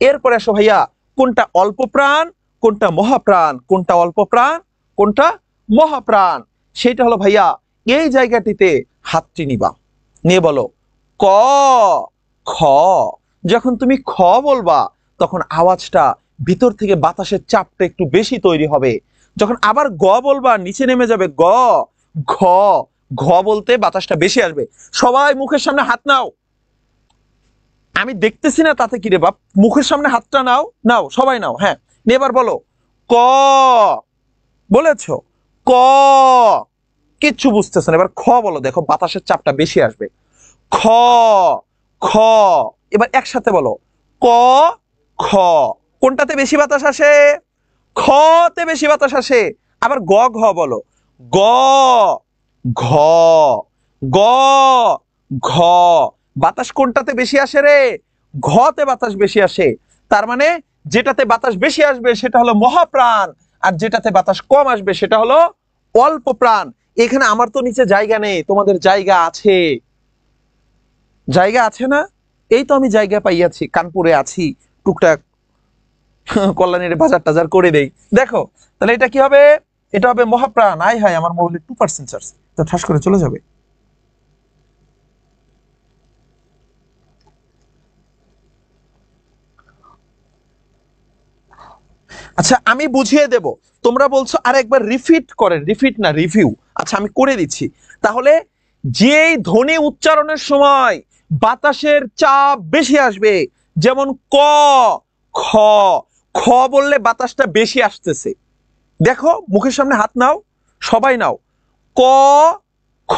এরপরে আসো ভাইয়া, কোনটা অল্প প্রাণ, কোনটা মহাপ্রাণ, কোনটা অল্প প্রাণ, কোনটা মহাপ্রাণ, সেটা হলো ভাইয়া এই জায়গাটিতে হাতটি নিবা, নিয়ে বলো ক খ। যখন তুমি খ বলবা তখন আওয়াজটা ভিতর থেকে বাতাসের চাপটা একটু বেশি তৈরি হবে। যখন আবার গ বলবা নিচে নেমে যাবে গ ঘ, ঘ বলতে বাতাসটা বেশি আসবে। সবাই মুখের সামনে হাত নাও, আমি দেখতেছি না তাতে কি রে বাপ, মুখের সামনে হাতটা নাও, নাও সবাই নাও, হ্যাঁ এবার বলো ক, বলেছ ক, কিচ্ছু বুঝতেছ না, এবার খ বলো, দেখো বাতাসের চাপটা বেশি আসবে। খ খ, এবার একসাথে বলো ক খ, কোনটাতে বেশি বাতাস আসে? খ তে বেশি বাতাস আসে। আবার গ ঘ বলো, গ ঘ, গ ঘ, বাতাস কোনটাতে বেশি আসে রে? ঘতে বাতাস বেশি আসে। তার মানে যেটাতে বাতাস বেশি আসবে সেটা হলো মহাপ্রাণ, আর যেটাতে বাতাস কম আসবে সেটা হলো অল্প প্রাণ। এখানে আমার তো নিচে জায়গা নেই, তোমাদের জায়গা আছে, জায়গা আছে না? এই তো আমি জায়গা পাইয়াছি, কানপুরে আছি, টুকটাক কল্যাণীর বাজার টাজার করে দেই। দেখো তাহলে এটা কি হবে? এটা হবে মহাপ্রাণ। আয় হায়, আমার মোবাইলে 2% চার্জ, তো ঠাস করে চলে যাবে। আচ্ছা আমি বুঝিয়ে দেব, তোমরা বলছো আর একবার রিপিট করেন, রিপিট না রিভিউ। আচ্ছা আমি করে দিচ্ছি। তাহলে যেই ধ্বনি উচ্চারণের সময় বাতাসের চাপ বেশি আসবে, যেমন ক খ, খ বললে বাতাসটা বেশি আসতেছে, দেখো মুখের সামনে হাত নাও, সবাই নাও, ক খ,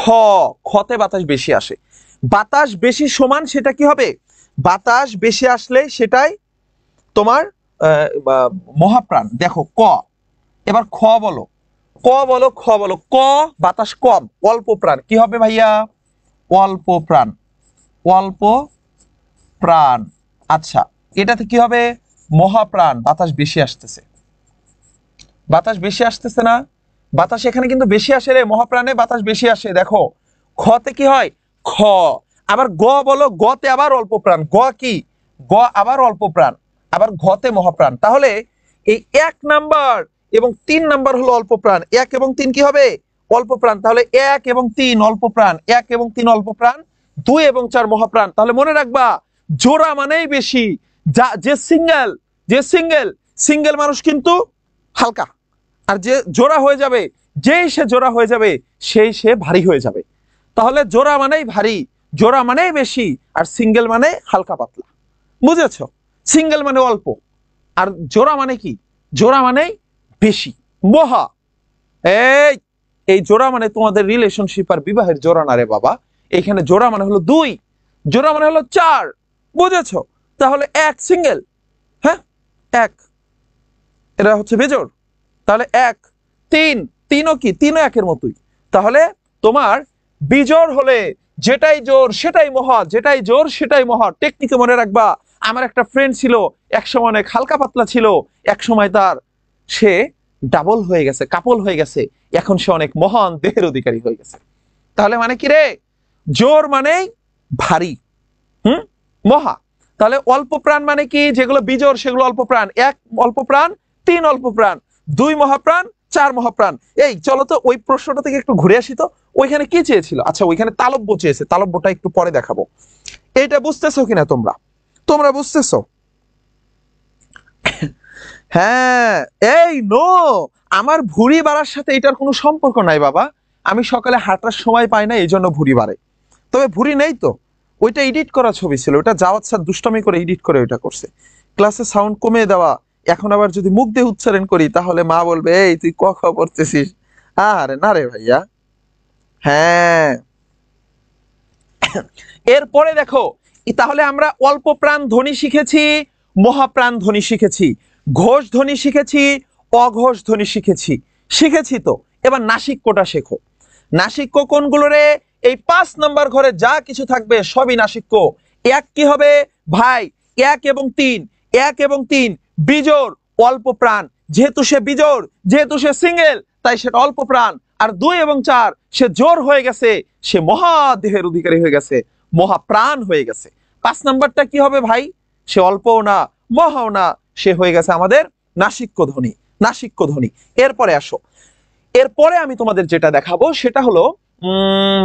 খতে বাতাস বেশি আসে। বাতাস বেশি সমান সেটা কি হবে? বাতাস বেশি আসলে সেটাই তোমার মহাপ্রাণ। দেখো ক, এবার খ বলো, ক বলো, খ বলো, ক বাতাস কম, অল্প প্রাণ, কি হবে ভাইয়া? অল্প প্রাণ, অল্প প্রাণ। আচ্ছা এটাতে কি হবে? মহাপ্রাণ, বাতাস বেশি আসতেছে, বাতাস বেশি আসতেছে না? বাতাস এখানে কিন্তু বেশি আসে রে, মহাপ্রাণে বাতাস বেশি আসে। দেখো খতে কি হয়? খ। আবার গ বলো, গতে আবার অল্প প্রাণ, গ কি? গ আবার অল্প প্রাণ, আবার ঘতে মহাপ্রাণ। তাহলে এই 1 নাম্বার এবং 3 নাম্বার হলো অল্প প্রাণ, 1 এবং 3 কি হবে? অল্প প্রাণ। তাহলে 1 এবং 3 অল্প প্রাণ, 1 এবং 3 অল্প প্রাণ, 2 এবং 4 মহাপ্রাণ। তাহলে মনে রাখবা জোড়া মানেই বেশি, যে সিঙ্গেল, সিঙ্গেল মানুষ কিন্তু হালকা, আর যে জোড়া হয়ে যাবে, যেই সে জোড়া হয়ে যাবে সেই সে ভারী হয়ে যাবে। তাহলে জোড়া মানেই ভারী, জোড়া মানেই বেশি, আর সিঙ্গেল মানে হালকা পাতলা। বুঝেছ? সিঙ্গেল মানে অল্প, আর জোড়া মানে কি? জোড়া মানেই বেশি। মহা, এই এই জোড়া মানে তোমাদের রিলেশনশিপ আর বিবাহের জোড়া না রে বাবা। এখানে জোড়া মানে হলো 2, জোড়া মানে হলো 4। বুঝেছো? তাহলে এক সিঙ্গেল, হ্যাঁ এক, এটা হচ্ছে বেজোড়। তাহলে এক, তিন, তিনও কি? তিনও একের মতোই। তাহলে তোমার বিজোড় হলে যেটাই জোর সেটাই মহা, যেটাই জোর সেটাই মহা। টেকনিকে মনে রাখবা। আমার একটা ফ্রেন্ড ছিল, একসময় অনেক হালকা পাতলা ছিল, একসময় তার সে ডাবল হয়ে গেছে, কাপল হয়ে গেছে, এখন সে অনেক মহান দেহের অধিকারী হয়ে গেছে। তাহলে মানে কি রে? জোর মানেই ভারী, মহা। তাহলে অল্প প্রাণ মানে কি? যেগুলো বিজোড় সেগুলো অল্প প্রাণ। এক অল্প প্রাণ, তিন অল্প প্রাণ, দুই মহাপ্রাণ, চার মহাপ্রাণ। এই চলো তো ওই প্রশ্নটা থেকে একটু ঘুরে আসি তো। ওইখানে কি চেয়েছিল? আচ্ছা ওইখানে তালব্য চেয়েছে, তালব্যটা একটু পরে দেখাবো। এইটা বুঝতেছো কিনা তোমরা? তোমরা বুঝতেছো? হ্যাঁ, এই নো, আমার ভুঁড়ি বাড়ার সাথে এটার কোনো সম্পর্ক নাই বাবা। আমি সকালে হাঁটার সময় পাই না, এই জন্য ভুঁড়ি বাড়ে। তবে ভুঁড়ি নেই তো, ওইটা এডিট করা ছবি ছিল, ওটা জাওয়াত স্যার দুষ্টামি করে এডিট করে ওইটা করছে। ক্লাসে সাউন্ড কমিয়ে দেওয়া। এখন আবার যদি মুখ দিয়ে উচ্চারণ করি তাহলে মা বলবে এই তুই ক খ পড়তেছিস। আরে না রে ভাইয়া। হ্যাঁ, এরপরে দেখো, তাহলে আমরা অল্প প্রাণ ধ্বনি শিখেছি, মহাপ্রাণ ধ্বনি শিখেছি, ঘোষ ধ্বনি শিখেছি, অঘোষ ধ্বনি শিখেছি, শিখেছি তো। এবার নাসিক্যটা শেখো। নাসিক্য কোনগুলো রে? এই 5 নম্বর ঘরে যা কিছু থাকবে সবই নাসিক্য। এক কি হবে ভাই? এক এবং তিন, এক এবং তিন বিজোড়, অল্প প্রাণ। যেহেতু সে বিজোড়, যেহেতু সে সিঙ্গেল, তাই সেটা অল্প প্রাণ। আর 2 এবং 4 সে জোর হয়ে গেছে, সে মহাদেহের অধিকারী হয়ে গেছে, মহাপ্রাণ হয়ে গেছে। 5 নাম্বারটা কি হবে ভাই? সে অল্পও না, মহাও না, সে হয়ে গেছে আমাদের নাসিক্য ধ্বনি, নাসিক্য ধ্বনি। এরপরে আসো, এরপরে আমি তোমাদের যেটা দেখাবো সেটা হলো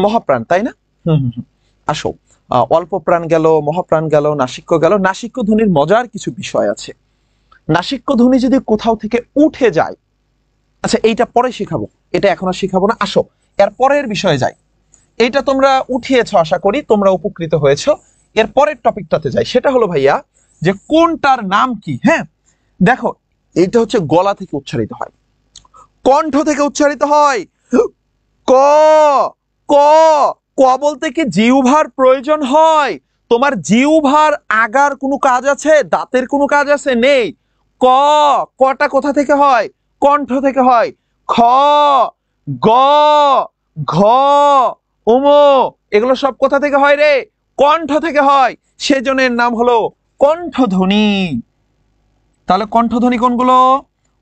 মহাপ্রাণ, তাই না? আসো, অল্প প্রাণ গেল, মহাপ্রাণ গেল, নাসিক্য গেল। নাসিক্য ধ্বনির মজার কিছু বিষয় আছে। নাসিক্য ধ্বনি যদি কোথাও থেকে উঠে যায়, আচ্ছা এইটা পরে শিখাবো, এটা এখন আর শিখাবো না। আসো এর পরের বিষয়ে যাই। এইটা তোমরা উঠিয়েছো, আশা করি তোমরা উপকৃত হয়েছো। এর পরের টপিকটাতে যাই, সেটা হলো ভাইয়া যে কোনটার নাম কি। হ্যাঁ দেখো, এইটা হচ্ছে গলা থেকে উচ্চারিত হয়, কণ্ঠ থেকে উচ্চারিত হয়। ক, ক, ক বলতে কি জিহ্বার প্রয়োজন হয়? তোমার জিহ্বার আগার কোনো কাজ আছে? দাঁতের কোনো কাজ আছে? নেই। ক, কটা কোথা থেকে হয়? কণ্ঠ থেকে হয়। খ, গ, ঘ, উম, এগুলো সব কোথা থেকে হয় রে? কণ্ঠ থেকে হয়। সেজন্য এর নাম হলো কণ্ঠধ্বনি। তাহলে কণ্ঠধ্বনি কোনগুলো?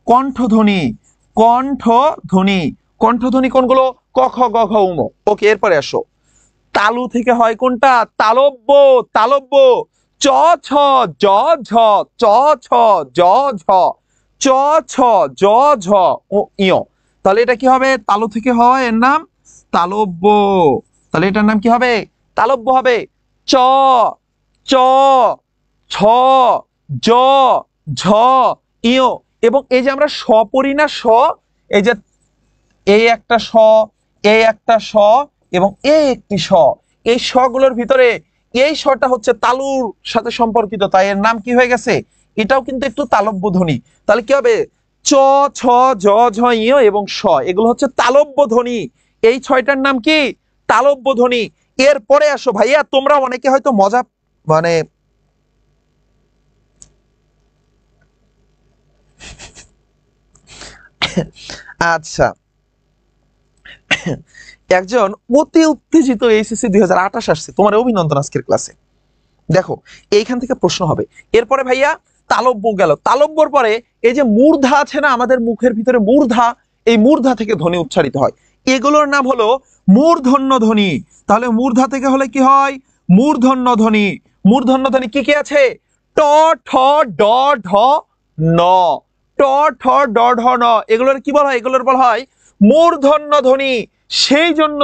কণ্ঠধ্বনি, কণ্ঠধ্বনি, কণ্ঠধ্বনি কোনগুলো? ক খ গ ঘ উম। ওকে, এরপরে আসো। তালু থেকে হয় কোনটা? তালব্য, তালব্য। চ ছ জ ঝ, চ ছ জ ঝ, চ ছ জ ঝ ও ইয়। তাহলে এটা কি হবে? তালু থেকে হয়, এর নাম তালব্য। তাহলে এটার নাম কি হবে? তালব্য হবে। চ, চ, ছ, জ, ঝ, ইয়। এবং এই যে আমরা স পড়ি না, স, এই যে এই একটা স, এই একটা স, এবং এই একটি স, এই স গুলোর ভিতরে এই সটা হচ্ছে তালুর সাথে সম্পর্কিত, তাই এর নাম কি হয়ে গেছে? এটাও কিন্তু একটু তালব্য ধ্বনি। তাহলে কি হবে? চ, ছ, জ, ঝ, ইয় এবং স, এগুলো হচ্ছে তালব্য ধ্বনি। এই 6টার নাম কি? তালব্য ধ্বনি। এরপরে আসো ভাইয়া, তোমরা অনেকে হয়তো মজা মানে আচ্ছা, একজন অতি উত্তেজিত এইচএসসি 2028 আসছে, তোমার অভিনন্দন আজকের ক্লাসে। দেখো এইখান থেকে প্রশ্ন হবে। এরপরে ভাইয়া তালব্য গেল, তালব্যর পরে এই যে মূর্ধা আছে না আমাদের মুখের ভিতরে, মূর্ধা, এই মূর্ধা থেকে ধ্বনি উচ্চারিত হয়, এগুলোর নাম হলো মূর্ধন্য ধ্বনি। তাহলে মূর্ধা থেকে হলে কি হয়? মূর্ধন্য ধ্বনি। মূর্ধন্য ধ্বনি কি কি আছে? ট, ঠ, ড, ঢ, ন। ট, ঠ, ড, ঢ, ন, এগুলোর কি বলা হয়? এগুলোর বলা হয় মূর্ধন্য ধ্বনি। সেই জন্য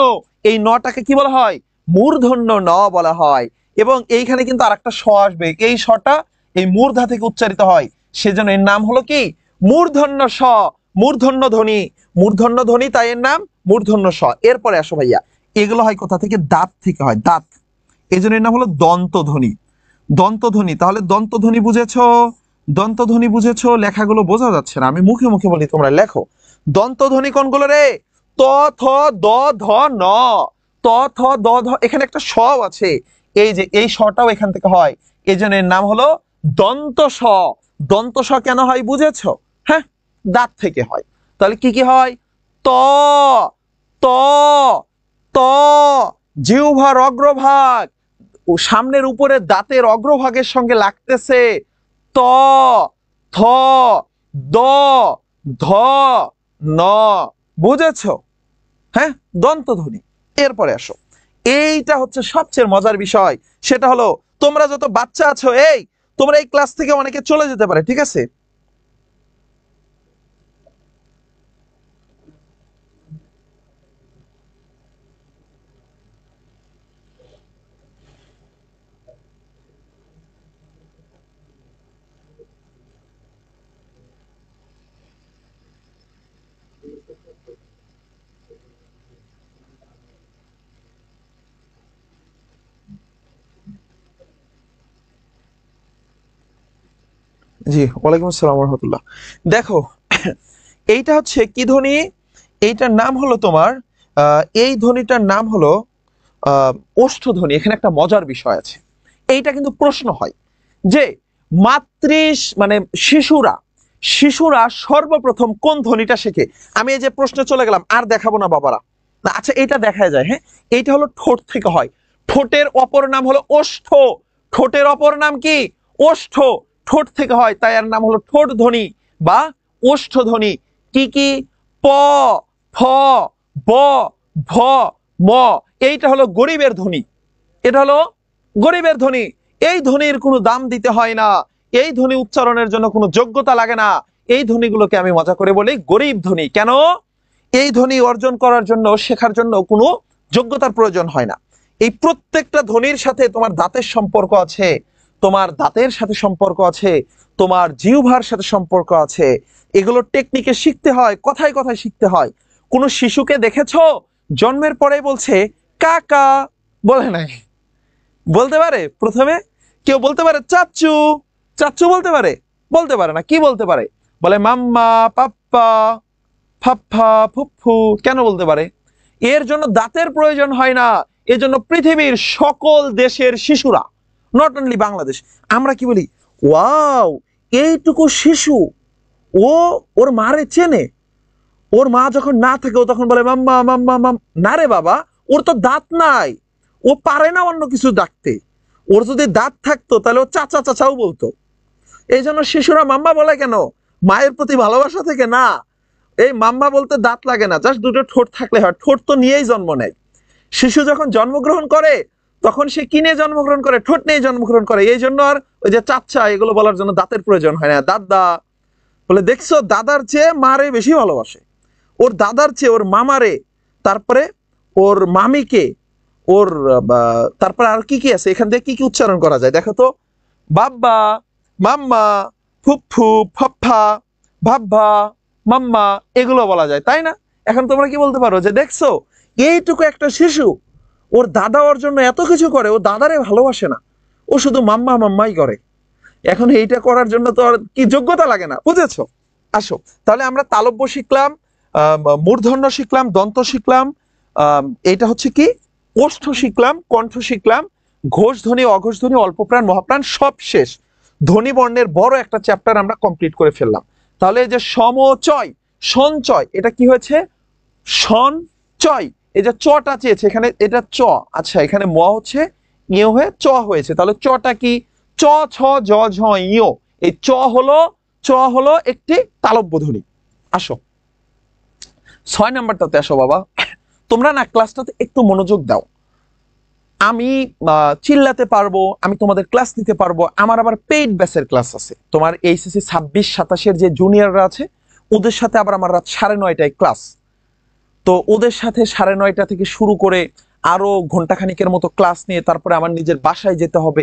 এই নটাকে কি বলা হয়? মূর্ধন্য ন বলা হয়। এবং এইখানে কিন্তু আরেকটা স আসবে, এই সটা এই মূর্ধা থেকে উচ্চারিত হয়, সেজন্য এর নাম হলো কি মূর্ধন্য স, মূর্ধন্য ধ্বনি, মূর্ধন্য ধ্বনি, তাই এর নাম মূর্ধন্য স। এরপরে আসো ভাইয়া, এগুলো হয় কোথা থেকে? দাঁত থেকে হয়, দাঁত, এই জন্য এর নাম হলো দন্তধ্বনি। দন্তধ্বনি, তাহলে দন্তধ্বনি বুঝেছো? দন্তধ্বনি বুঝেছো? লেখাগুলো বোঝা যাচ্ছে না, আমি মুখে মুখে বলি, তোমরা লেখো। দন্তধ্বনি কোনগুলো রে? ত, থ, দ, ধ, ন। ত, থ, দ, ধ, এখানে একটা স আছে, এই যে এই সটাও এখান থেকে হয়, এই জন্য এর নাম হলো দন্ত স। দন্ত স কেন হয় বুঝেছো? হ্যাঁ, দাঁত থেকে হয়। তাহলে কি কি হয়? ত, ত, ত, জিহ্বার অগ্রভাগ ও সামনের উপরে দাঁতের অগ্রভাগের সঙ্গে লাগতেছে, ত, থ, দ, ধ, ন। বুঝেছো? হ্যাঁ, দন্তধ্বনি। এরপরে আসো, এইটা হচ্ছে সবচেয়ে মজার বিষয়, সেটা হলো তোমরা যত বাচ্চা আছো, এই তোমরা এই ক্লাস থেকে অনেকে চলে যেতে পারে, ঠিক আছে? জি, ওয়ালাইকুম আসসালাম রহমতুল্লাহ। দেখো, এইটা হচ্ছে কি ধ্বনি? এইটার নাম হলো তোমার এই ধ্বনিটার নাম হলো আহ ওষ্ঠধ্বনি। এখানে একটা মজার বিষয় আছে, এইটা কিন্তু প্রশ্ন হয় যে মানে শিশুরা শিশুরা সর্বপ্রথম কোন ধ্বনিটা শেখে। আমি এই যে প্রশ্নে চলে গেলাম, আর দেখাবো না বাবারা, না আচ্ছা এটা দেখা যায়। হ্যাঁ, এইটা হলো ঠোঁট থেকে হয়, ঠোঁটের অপর নাম হলো ওষ্ঠ, ঠোঁটের অপর নাম কি? ওষ্ঠ, ঠোঁট থেকে হয়, তাই এর নাম হলো ঠোঁট ধ্বনি বা ওষ্ঠ ধ্বনি। কি কি? প, ফ, ব, ভ, ম। এইটা হলো গরিবের ধ্বনি, এটা হলো গরিবের ধ্বনি। এই ধ্বনির কোনো দাম দিতে হয় না, এই ধ্বনি উচ্চারণের জন্য কোনো যোগ্যতা লাগে না। এই ধ্বনিগুলোকে আমি মজা করে বলি গরিব ধ্বনি। কেন? এই ধ্বনি অর্জন করার জন্য, শেখার জন্য কোনো যোগ্যতার প্রয়োজন হয় না। এই প্রত্যেকটা ধ্বনির সাথে তোমার দাঁতের সম্পর্ক আছে, তোমার দাঁতের সাথে সম্পর্ক আছে, তোমার জিহ্বার সাথে সম্পর্ক আছে। এগুলো টেকনিকে শিখতে হয়, কথায় কথায় শিখতে হয়। কোনো শিশুকে দেখেছো জন্মের পরে বলছে কাকা? বলে নাই। বলতে পারে প্রথমে? কেউ বলতে পারে চাচ্চু? চাচ্চু বলতে পারে? বলতে পারে না। কি বলতে পারে? বলে মাম্মা, পাপ্পা, ফাফা, ফুফু। কেন বলতে পারে? এর জন্য দাঁতের প্রয়োজন হয় না। এজন্য পৃথিবীর সকল দেশের শিশুরা, নট অনলি বাংলাদেশ, আমরা কি বলি? ওয়াও, এইটুকু শিশু, ও ওর মারে চেনে। ওর মা যখন না থাকে ও তখন বলে মাম্মা, মাম্মা, মাম। না রে বাবা, ওর তো দাঁত নাই, ও পারে না অন্য কিছু ডাকতে। ওর যদি দাঁত থাকতো তাহলে ও চাচা চাচাও বলতো। এই জন্য শিশুরা মাম্মা বলে কেন? মায়ের প্রতি ভালোবাসা থেকে না। এই মাম্মা বলতে দাঁত লাগে না, জাস্ট দুটো ঠোঁট থাকলে হয়। ঠোঁট তো নিয়েই জন্ম নেয়। শিশু যখন জন্মগ্রহণ করে তখন সে কি নিয়ে জন্মগ্রহণ করে? ঠোঁট নিয়ে জন্মগ্রহণ করে। এই জন্য আর ওই যে চাচ্চা এগুলো বলার জন্য দাঁতের প্রয়োজন হয় না। দাদা বলে, দেখছো দাদার চেয়ে মারে বেশি ভালোবাসে, ওর দাদার চেয়ে ওর মামারে, তারপরে ওর মামিকে, ওর তারপরে আর কি কি আছে, এখান থেকে কি কি উচ্চারণ করা যায় দেখো তো? বাব্বা, মাম্মা, ফুফু, ফাফা, ভাব্বা, মাম্মা, এগুলো বলা যায়, তাই না? এখন তোমরা কি বলতে পারো যে দেখছো এইটুকু একটা শিশু, ওর দাদা ওর জন্য এত কিছু করে, ও দাদারে ভালোবাসে না, ও শুধু মাম্মা মাম্মাই করে। এখন এইটা করার জন্য তো আর কি যোগ্যতা লাগে না, বুঝেছো? আসো, তাহলে আমরা তালব্য শিখলাম, মূর্ধন্য শিখলাম, দন্ত শিখলাম, এইটা হচ্ছে কি ওষ্ঠ শিখলাম, কণ্ঠ শিখলাম, ঘোষ ধ্বনি, অঘোষ ধ্বনি, অল্পপ্রাণ, মহাপ্রাণ, সব শেষ। ধ্বনি বর্ণের বড় একটা চ্যাপ্টার আমরা কমপ্লিট করে ফেললাম। তাহলে এই যে সমচয়, সঞ্চয়, এটা কি হয়েছে? সঞ্চয়। এই যে চটা চেয়েছে এখানে, এটা চ, আচ্ছা এখানে ম হচ্ছে ইয় হয়ে চ হয়েছে, তাহলে চটা কি? চ, ছ, জ, ঝ, ইয়। এই চ হলো একটি তালব্য ধ্বনি। আসো 6 নাম্বারটাতে আসো বাবা। তোমরা না ক্লাসটাতে একটু মনোযোগ দাও। আমি চিল্লাতে পারবো, আমি তোমাদের ক্লাস নিতে পারবো, আমার আবার পেইড ব্যাচের ক্লাস আছে। তোমার এইচএসসি 26-27 যে জুনিয়ররা আছে ওদের সাথে আবার আমার রাত 9:30টায় ক্লাস। তো ওদের সাথে 9:30 থেকে শুরু করে আরো ঘন্টাখানিকের মতো ক্লাস নিয়ে তারপরে আমার নিজের বাসায় যেতে হবে,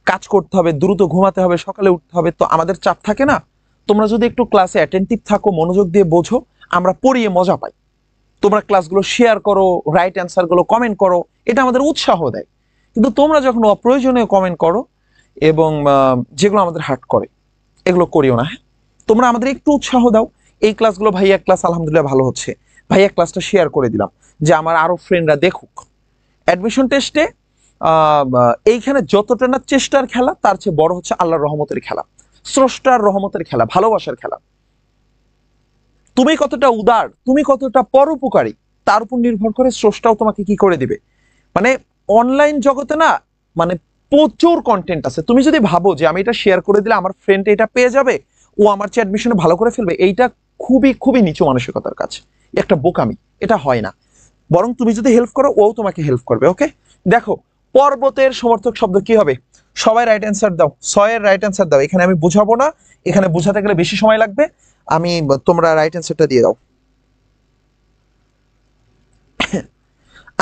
কাজ করতে হবে, দ্রুত ঘুমাতে হবে, সকালে উঠতে হবে, তো আমাদের চাপ থাকে না? তোমরা যদি একটু ক্লাসে অ্যাটেন্টিভ থাকো, মনোযোগ দিয়ে বোঝো, আমরা পড়িয়ে মজা পাই। তোমরা ক্লাসগুলো শেয়ার করো, রাইট অ্যান্সার গুলো কমেন্ট করো, এটা আমাদের উৎসাহ দেয়। কিন্তু তোমরা যখন অপ্রয়োজনীয় কমেন্ট করো এবং যেগুলো আমাদের হার্ট করে, এগুলো করিও না। হ্যাঁ, তোমরা আমাদের একটু উৎসাহ দাও। এই ক্লাসগুলো, ভাইয়া ক্লাস আলহামদুলিল্লাহ ভালো হচ্ছে, ভাইয়া ক্লাসটা শেয়ার করে দিলাম, যে আমার আরো ফ্রেন্ডরা দেখুক। অ্যাডমিশন টেস্টে এইখানে যতটা না চেষ্টার খেলা, তার চেয়ে বড় হচ্ছে আল্লাহর রহমতের খেলা, স্রষ্টার রহমতের খেলা, ভালোবাসার খেলা। তুমি কতটা উদার, তুমি কতটা পরোপকারী, তার উপর নির্ভর করে স্রষ্টাও তোমাকে কি করে দিবে। মানে অনলাইন জগতে না, মানে প্রচুর কন্টেন্ট আছে। তুমি যদি ভাবো যে আমি এটা শেয়ার করে দিলে আমার ফ্রেন্ড এটা পেয়ে যাবে, ও আমার চেয়ে অ্যাডমিশনে ভালো করে ফেলবে, এইটা খুবই খুবই নিচু মানসিকতার কাজ, একটা বোকামি। এটা হয় না। বরং তুমি যদি হেল্প করো, ও তোমাকে হেল্প করবে। ওকে, দেখো পর্বতের সমর্থক শব্দ কি হবে? সবাই রাইট অ্যান্সার দাও, 6 এর রাইট অ্যান্সার দাও। এখানে আমি বুঝাবো না, এখানে বুঝাতে গেলে বেশি সময় লাগবে। আমি, তোমরা রাইট অ্যান্সারটা দিয়ে দাও।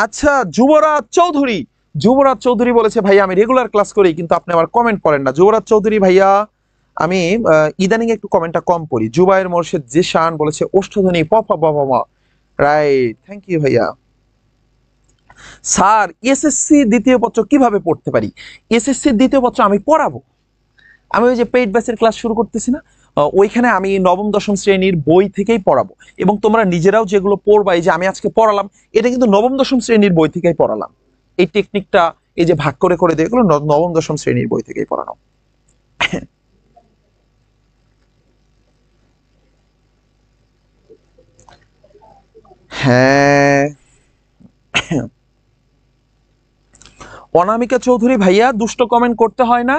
আচ্ছা, যুবরাজ চৌধুরী, যুবরাজ চৌধুরী বলেছে ভাইয়া আমি রেগুলার ক্লাস করি, কিন্তু আপনি আমার কমেন্ট পড়েন না। যুবরাজ চৌধুরী ভাইয়া, আমি ইদানিং একটু কমেন্টটা কম পড়ি। জুবায়ের মোর্শেদ জিশান বলেছে ওষ্ঠধ্বনি প প ব ব ম। রাইট, থ্যাংক ইউ ভাইয়া। স্যার, এসএসসি দ্বিতীয় পত্র কিভাবে পড়তে পারি? এসএসসি দ্বিতীয় পত্র আমি পড়াবো। আমি ওই যে পেইড ব্যাচের ক্লাস শুরু করতেছি না, ওইখানে আমি নবম দশম শ্রেণীর বই থেকেই পড়াবো। এবং তোমরা নিজেরাও যেগুলো পড়বা, এই যে আমি আজকে পড়ালাম, এটা কিন্তু নবম দশম শ্রেণীর বই থেকেই পড়ালাম। এই টেকনিকটা, এই যে ভাগ করে করে দিয়ে, এগুলো নবম দশম শ্রেণীর বই থেকেই পড়ানো। হ্যাঁ, অনামিকা চৌধুরী ভাইয়া, দুষ্ট কমেন্ট করতে হয় না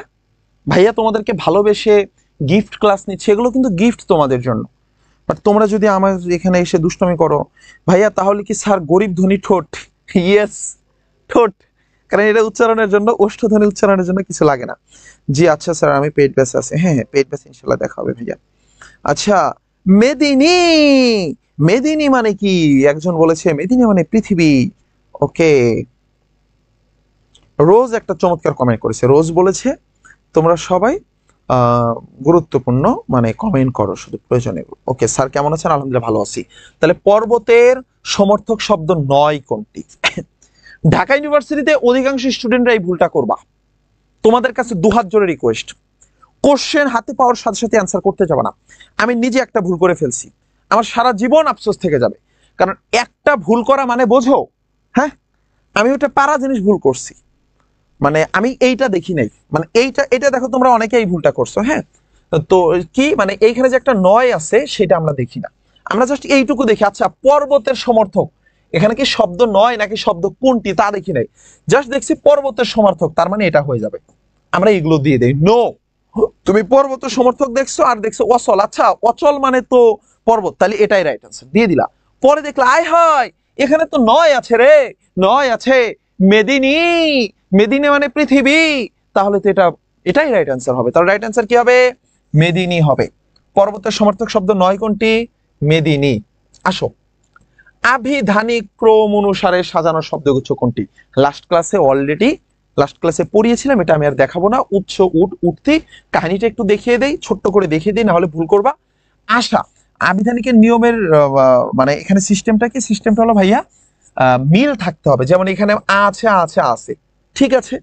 ভাইয়া, তোমাদেরকে ভালোবেসে গিফট ক্লাস নিচ্ছে, এগুলো কিন্তু গিফট তোমাদের জন্য। বাট তোমরা যদি আমার এখানে এসে দুষ্টমি করো ভাইয়া, তাহলে কি স্যার গরিব ধনী ঠোঁট? ইয়েস, ঠোঁট। কারণ এটা উচ্চারণের জন্য, ওষ্ঠধ্বনি উচ্চারণের জন্য কিছু লাগে না। জি আচ্ছা স্যার, আমি পেইড ব্যাচ আছে। হ্যাঁ হ্যাঁ, পেইড ব্যাচ ইনশাল্লাহ দেখা হবে ভাইয়া। আচ্ছা, মেদিনী, মেদিনী মানে কি? একজন বলেছে মেদিনী মানে পৃথিবী। ওকে, রোজ একটা চমৎকার কমেন্ট করেছে। রোজ বলেছে তোমরা সবাই গুরুত্বপূর্ণ মানে কমেন্ট করো শুধু প্রয়োজনে। ওকে স্যার, কেমন আছেন? আলহামদুলিল্লাহ ভালো আছি। তাহলে পর্বতের সমর্থক শব্দ নয় কোনটি? ঢাকা ইউনিভার্সিটিতে অধিকাংশ স্টুডেন্টরা এই ভুলটা করবা। তোমাদের কাছে দুহাত জোরে রিকোয়েস্ট, কোশ্চেন হাতে পাওয়ার সাথে সাথে অ্যান্সার করতে যাবে না। আমি নিজে একটা ভুল করে ফেলছি, আমার সারা জীবন আফসোস থেকে যাবে। কারণ একটা ভুল করা মানে বোঝো, হ্যাঁ, আমি ওটা পারা জিনিস ভুল করছি। মানে আমি এইটা দেখি নাই, মানে এইটা, এটা দেখো তোমরা অনেকে এই ভুলটা করছো। হ্যাঁ, তো কি মানে এইখানে যে একটা নয় আছে সেটা আমরা দেখি না, আমরা জাস্ট এইটুকু দেখি। আচ্ছা, পর্বতের সমর্থক, এখানে কি শব্দ নয় নাকি শব্দ কোনটি তা দেখি নাই, জাস্ট দেখছি পর্বতের সমর্থক, তার মানে এটা হয়ে যাবে। আমরা এগুলো দিয়ে দেই। নো, তুমি পর্বতের সমর্থক দেখছো আর দেখছো অচল। আচ্ছা, অচল মানে তো পর্বত, তাহলে এটাই রাইট আনসার দিয়ে দিলা। পরে দেখলা আয় হয়, এখানে তো নয় আছে রে, নয় আছে, মেদিনী, মেদিনী মানে পৃথিবী, তাহলে তো এটাই রাইট আনসার হবে। তাহলে রাইট আনসার কি হবে? মেদিনী হবে। পর্বতের সমর্থক শব্দ নয় কোনটি? মেদিনী। আসো, আভিধানিক ক্রম অনুসারে সাজানো শব্দগুচ্ছ কোনটি? লাস্ট ক্লাসে পড়িয়েছিলাম, এটা আমি আর দেখাবো না। উৎস, উঠতি, কাহিনীটা একটু দেখিয়ে দেই, ছোট্ট করে দেখিয়ে দিই, না হলে ভুল করবা। আশা, আভিধানিকের নিয়মের মানে এখানে সিস্টেমটা কি? সিস্টেমটা হলো ভাইয়া, মিল থাকতে হবে। যেমন এখানে আছে আছে আছে, ঠিক আছে,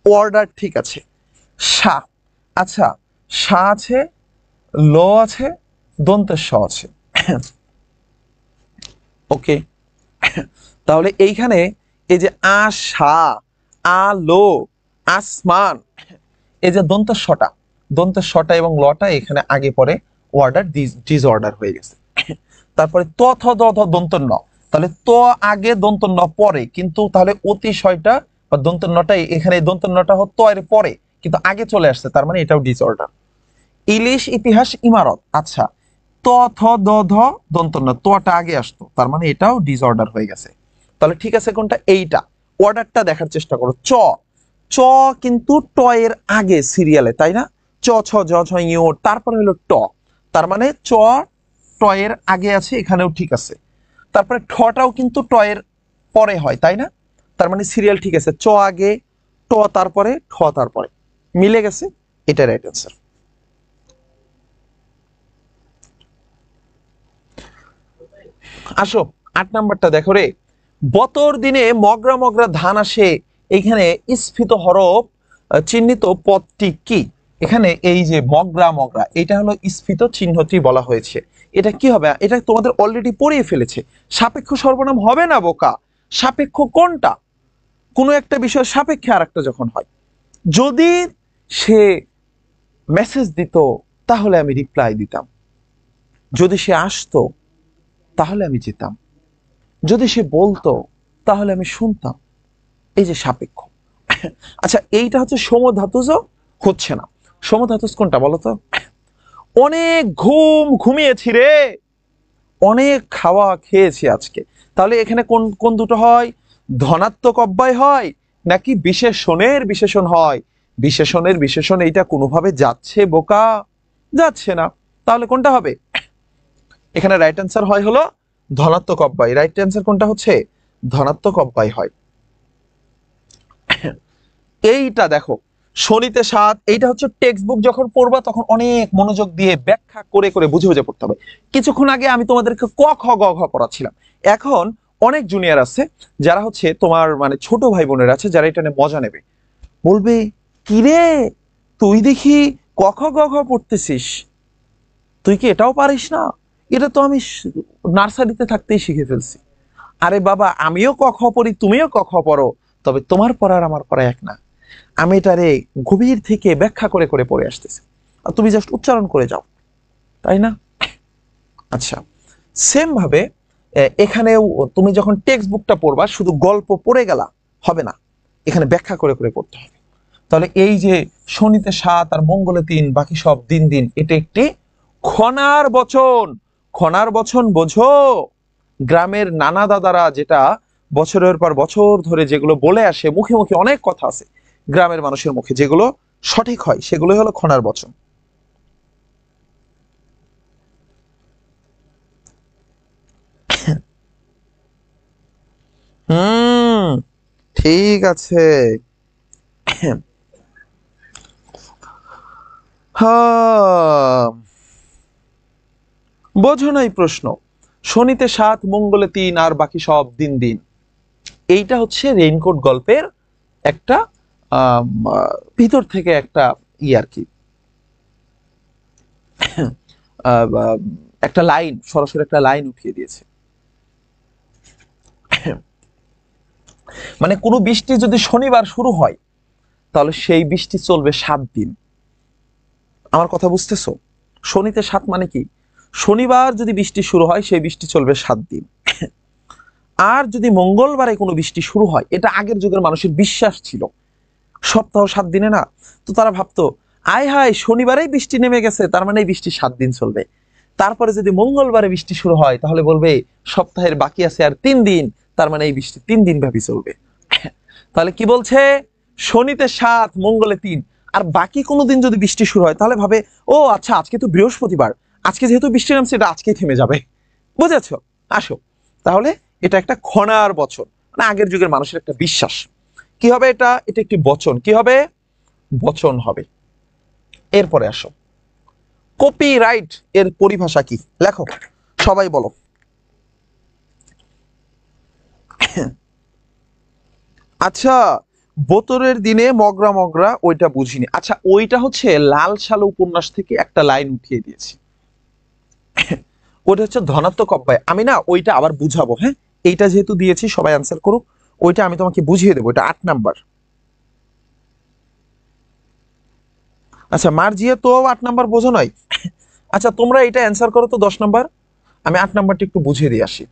অর্ডার ঠিক আছে। সা, আচ্ছা, সা আছে, ল আছে, দন্তের স আছে। ওকে, তাহলে এইখানে এই যে আশা, আলো, আসমান, এই যে দন্তের শটা এবং লটা এখানে আগে পরে অর্ডার ডিস অর্ডার হয়ে গেছে। তারপরে ত থ দ ধ দন্ত ন, তাহলে ত আগে দন্ত ন পরে, কিন্তু তাহলে অতিশয়টা বা দন্ত নটা এখানে, দন্ত নটা ত এর পরে কিন্তু আগে চলে আসছে, তার মানে এটাও ডিস অর্ডার। ইলিশ, ইতিহাস, ইমারত, আচ্ছা, ত থ দ ধ দন্ত ন, তটা আগে আসতো, তার মানে এটাও ডিস অর্ডার হয়ে গেছে। তাহলে ঠিক আছে কোনটা? এইটা। অর্ডারটা দেখার চেষ্টা করো। চ, চ কিন্তু ট এর আগে সিরিয়ালে, তাই না? চ ছ জ ঝ ইউ, তারপরে হলো ট, তার মানে চ ট এর আগে আছে, এখানেও ঠিক আছে। তারপরে ঠটাও কিন্তু ট এর পরে হয়, তাই না? তার মানে সিরিয়াল ঠিক আছে, চ আগে, ট তারপরে, ঠ তারপরে, মিলে গেছে, এটা রাইট অ্যান্সার। আসো 8 নাম্বারটা দেখো রে, বতর দিনে মগরা মগরা ধান আসে, এইখানে স্ফীত হরফ চিহ্নিত পদটি কি? এখানে এই যে মগরা মগরা, এটা হলো স্ফীত চিহ্নটি বলা হয়েছে। এটা কি হবে? এটা তোমাদের অলরেডি পড়িয়ে ফেলেছে। সাপেক্ষ সর্বনাম হবে না বোকা। সাপেক্ষ কোনটা? কোনো একটা বিষয়ের সাপেক্ষে আর একটা যখন হয়। যদি সে মেসেজ দিত তাহলে আমি রিপ্লাই দিতাম, যদি সে আসতো তাহলে আমি যেতাম, যদি সে বলতো তাহলে আমি শুনতাম। এই যে সাপেক্ষ। আচ্ছা, এইটা হচ্ছে সমধাতুজ, হচ্ছে না। সমধাতুজ কোনটা বলো তো? অনেক ঘুমিয়েছি রে, অনেক খাওয়া খেয়েছি আজকে। তাহলে এখানে কোন কোন দুটো হয়? ধনাত্মক অব্যয় হয় নাকি বিশেষণের বিশেষণ হয়? বিশেষণের বিশেষণ এইটা কোনোভাবে যাচ্ছে বোকা? যাচ্ছে না। তাহলে কোনটা হবে? এখানে রাইট অ্যান্সার হয় হলো ধনাত্মক অব্যয়। রাইট অ্যান্সার কোনটা হচ্ছে? ধনাত্মক অব্যয় হয়। এইটা দেখো, শনিতে 7, এইটা হচ্ছে টেক্সট বুক যখন পড়বা তখন অনেক মনোযোগ দিয়ে ব্যাখ্যা করে করে বুঝে বুঝে পড়তে হবে। কিছুক্ষণ আগে আমি তোমাদেরকে ক খ গ ঘ পড়াচ্ছিলাম। এখন অনেক জুনিয়র আছে যারা হচ্ছে তোমার মানে ছোট ভাই বোনের আছে যারা এটা নিয়ে মজা নেবে, বলবে কিরে তুই দেখি ক খ গ ঘ পড়তেছিস, তুই কি এটাও পারিস না? এটা তো আমি নার্সারিতে থাকতেই শিখে ফেলছি। আরে বাবা, আমিও ক খ পড়ি, তুমিও ক খ পড়ো, তবে তোমার পড়ার আমার পড়া এক না। আমি এটারে গভীর থেকে ব্যাখ্যা করে করে পড়ে আসতেছি, আর তুমি জাস্ট উচ্চারণ করে যাও, তাই না? আচ্ছা, সেম ভাবে এখানেও তুমি যখন টেক্সট বুকটা পড়বা শুধু গল্প পড়ে গেলা হবে না, এখানে ব্যাখ্যা করে করে পড়তে হবে। তাহলে এই যে শনিতে 7 আর মঙ্গলে 3 বাকি সব দিন দিন, এটা একটি খনার বচন। খনার বচন বোঝো? গ্রামের নানা দাদারা যেটা বছরের পর বছর ধরে যেগুলো বলে আসে, মুখে মুখে অনেক কথা আছে গ্রামের মানুষের মুখে, যেগুলো সঠিক হয় সেগুলো হলো খনার বচন। হুম, ঠিক আছে। হ্যাঁ, বোঝো নাই প্রশ্ন। শনিতে 7 মঙ্গলে 3 আর বাকি সব দিন দিন, এইটা হচ্ছে রেইনকোট গল্পের একটা ভিতর থেকে একটা আর কি একটা লাইন, সরাসরি একটা লাইন উঠিয়ে দিয়েছে। মানে কোনো বৃষ্টি যদি শনিবার শুরু হয় তাহলে সেই বৃষ্টি চলবে 7 দিন। আমার কথা বুঝতেছো? শনিতে 7 মানে কি? শনিবার যদি বৃষ্টি শুরু হয় সেই বৃষ্টি চলবে 7 দিন। আর যদি মঙ্গলবারে কোনো বৃষ্টি শুরু হয়, এটা আগের যুগের মানুষের বিশ্বাস ছিল, সপ্তাহ 7 দিনে না, তো তারা ভাবতো আয় হায় শনিবারেই বৃষ্টি নেমে গেছে, তার মানে এই বৃষ্টি 7 দিন চলবে। তারপরে যদি মঙ্গলবারে বৃষ্টি শুরু হয় তাহলে বলবে সপ্তাহের বাকি আছে আর 3 দিন, তার মানে এই বৃষ্টি 3 দিন ব্যাপী চলবে। তাহলে কি বলছে? শনিতে 7 মঙ্গলে 3 আর বাকি কোনো দিন যদি বৃষ্টি শুরু হয় তাহলে ভাবে ও আচ্ছা আজকে তো বৃহস্পতিবার, আজকে যেহেতু বৃষ্টি নামছে এটা আজকেই থেমে যাবে। বুঝেছ? আসো, তাহলে এটা একটা খনার বচন, মানে আগের যুগের মানুষের একটা বিশ্বাস। কি হবে এটা? এটা একটি বচন। কি হবে? বচন হবে। এরপরে আসো, কপিরাইট এর পরিভাষা কি? লেখো, সবাই বলো। আচ্ছা, বোতরের দিনে মগরা মগরা ওইটা বুঝিনি। আচ্ছা, ওইটা হচ্ছে লাল সাল উপন্যাস থেকে একটা লাইন উঠিয়ে দিয়েছি। ওইটা হচ্ছে ধনাত্মক অব্যয়। আমি না ওইটা আবার বুঝাবো, হ্যাঁ? এইটা যেহেতু দিয়েছি সবাই অ্যান্সার করুক, ওইটা আমি তোমাকে বুঝিয়ে দেবো। এটা 8 নাম্বার। আচ্ছা, মার্জিয়া তো 8 নাম্বার বোঝো নয়। আচ্ছা, তোমরা এটা অ্যান্সার করো তো 10 নাম্বার, আমি 8 নাম্বারটা একটু বুঝিয়ে দিয়ে আসি।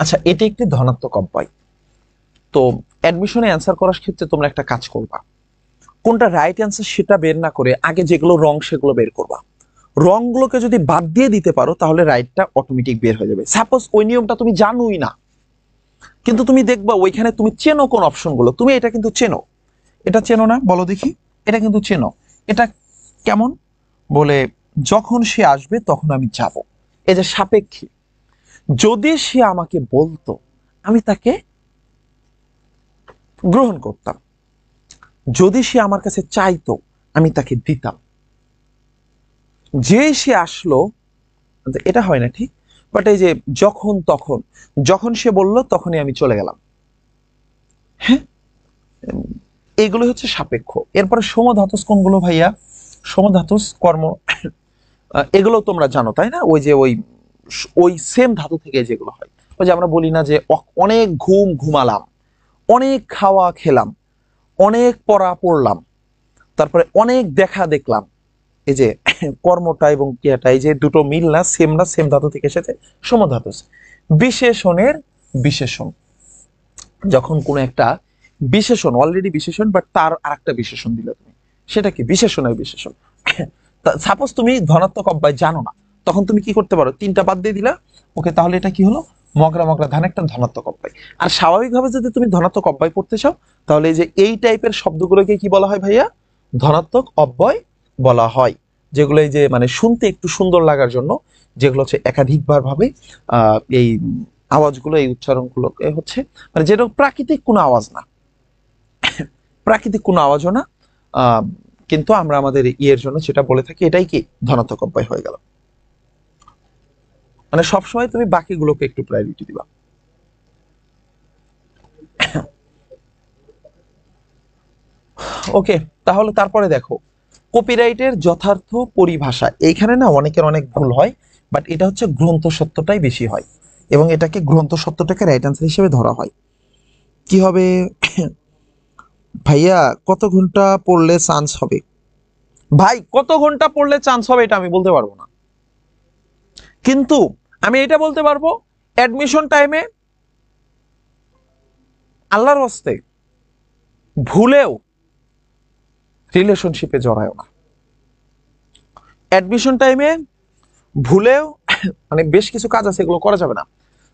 আচ্ছা, এটি একটি ধনাত্মক অব্যয়। তো অ্যাডমিশনে অ্যান্সার করার ক্ষেত্রে তোমরা একটা কাজ করবা, কোনটা রাইট অ্যান্সার সেটা বের না করে আগে যেগুলো রং সেগুলো বের করবা। রংগুলোকে যদি বাদ দিয়ে দিতে পারো তাহলে রাইটটা অটোমেটিক বের হয়ে যাবে। সাপোজ ওই নিয়মটা তুমি জানোই না, কিন্তু তুমি দেখবা ওইখানে তুমি চেনো কোন অপশনগুলো, তুমি এটা কিন্তু চেনো, এটা চেনো না বলো দেখি, এটা কিন্তু চেনো। এটা কেমন? বলে যখন সে আসবে তখন আমি যাব। এই যে সাপেক্ষী, যদি সে আমাকে বলতো আমি তাকে গ্রহণ করতাম, যদি সে আমার কাছে চাইতো আমি তাকে দিতাম। যে সে আসলো, এটা হয় না ঠিক, বাট এই যে যখন তখন, যখন সে বলল তখনই আমি চলে গেলাম। হ্যাঁ, এইগুলো হচ্ছে সাপেক্ষ। এরপরে সমধাতুস কোনগুলো ভাইয়া? সমধাতুস কর্ম, এগুলো তোমরা জানো তাই না? ওই যে ওই ওই সেম ধাতু থেকে যেগুলো হয়, ওই যে আমরা বলি না যে অনেক ঘুমালাম, অনেক খাওয়া খেলাম, অনেক পড়া পড়লাম, তারপরে অনেক দেখা দেখলাম। এই যে কর্মটা এবং ক্রিয়াটা, এই যে দুটো মিল না, সেম ধাতু থেকে এসেছে, সমধাতুস। বিশেষণের বিশেষণ, যখন কোনো একটা বিশেষণ অলরেডি বিশেষণ বাট তার আরেকটা বিশেষণ দিলে তুমি, সেটা কি? বিশেষণের বিশেষণ। সাপোজ তুমি ধনাত্মক অব্যয় জানো না, তখন তুমি কি করতে পারো? তিনটা বাদ দিয়ে দিলা, ওকে, তাহলে এটা কি হলো? মগরা মগরা ধান একটা ধনাত্মক অব্যয়। আর স্বাভাবিকভাবে যদি তুমি ধনাত্মক অব্যয় পড়তে চাও, তাহলে এই যে এই টাইপের শব্দগুলোকে কি বলা হয় ভাইয়া? ধনাত্মক অব্যয় বলা হয়। যেগুলো এই যে মানে শুনতে একটু সুন্দর লাগার জন্য, যেগুলো হচ্ছে একাধিকবার ভাবে এই আওয়াজগুলো, এই উচ্চারণগুলোকে হচ্ছে মানে যেটা প্রাকৃতিক কোনো আওয়াজ না, প্রাকৃতিক কোনো আওয়াজও না, কিন্তু আমরা আমাদের ইয়ের জন্য সেটা বলে থাকি, এটাই কি ধনাত্মক অব্যয় হয়ে গেল। মানে সবসময় তুমি বাকিগুলোকে একটু প্রায়োরিটি দিবা। ওকে, তাহলে তারপরে দেখো কপিরাইটের যথার্থ পরিভাষা। এইখানে না অনেকের অনেক ভুল হয়, বাট এটা হচ্ছে গ্রন্থ সত্যটাই বেশি হয়, এবং এটাকে গ্রন্থ সত্যটাকে রাইট আনসার হিসেবে ধরা হয়। কি হবে ভাইয়া? কত ঘন্টা পড়লে চান্স হবে? ভাই কত ঘন্টা পড়লে চান্স হবে এটা আমি বলতে পারবো না, কিন্তু আমি এটা বলতে পারবো অ্যাডমিশন টাইমে আল্লাহর হস্তে ভুলেও রিলেশনশিপে জড়ায় না। অ্যাডমিশন টাইমে ভুলেও মানে বেশ কিছু কাজ আছে এগুলো করা যাবে না।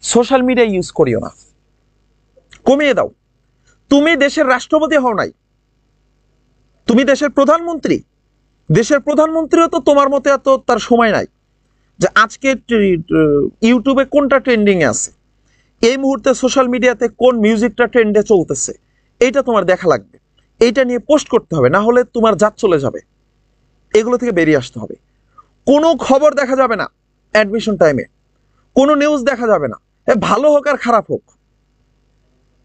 সোশ্যাল মিডিয়া ইউজ করিও না, কমিয়ে দাও। তুমি দেশের রাষ্ট্রপতি হও নাই, তুমি দেশের প্রধানমন্ত্রী। দেশের প্রধানমন্ত্রীও তো তোমার মতে এত তার সময় নাই যে আজকে ইউটিউবে কোনটা ট্রেন্ডিং এ আছে, এই মুহূর্তে সোশ্যাল মিডিয়াতে কোন মিউজিকটা ট্রেন্ডে চলতেছে, এইটা তোমার দেখা লাগবে, এইটা নিয়ে পোস্ট করতে হবে, না হলে তোমার জাত চলে যাবে। এগুলো থেকে বেরিয়ে আসতে হবে। কোনো খবর দেখা যাবে না অ্যাডমিশন টাইমে, কোনো নিউজ দেখা যাবে না, ভালো হোক আর খারাপ হোক।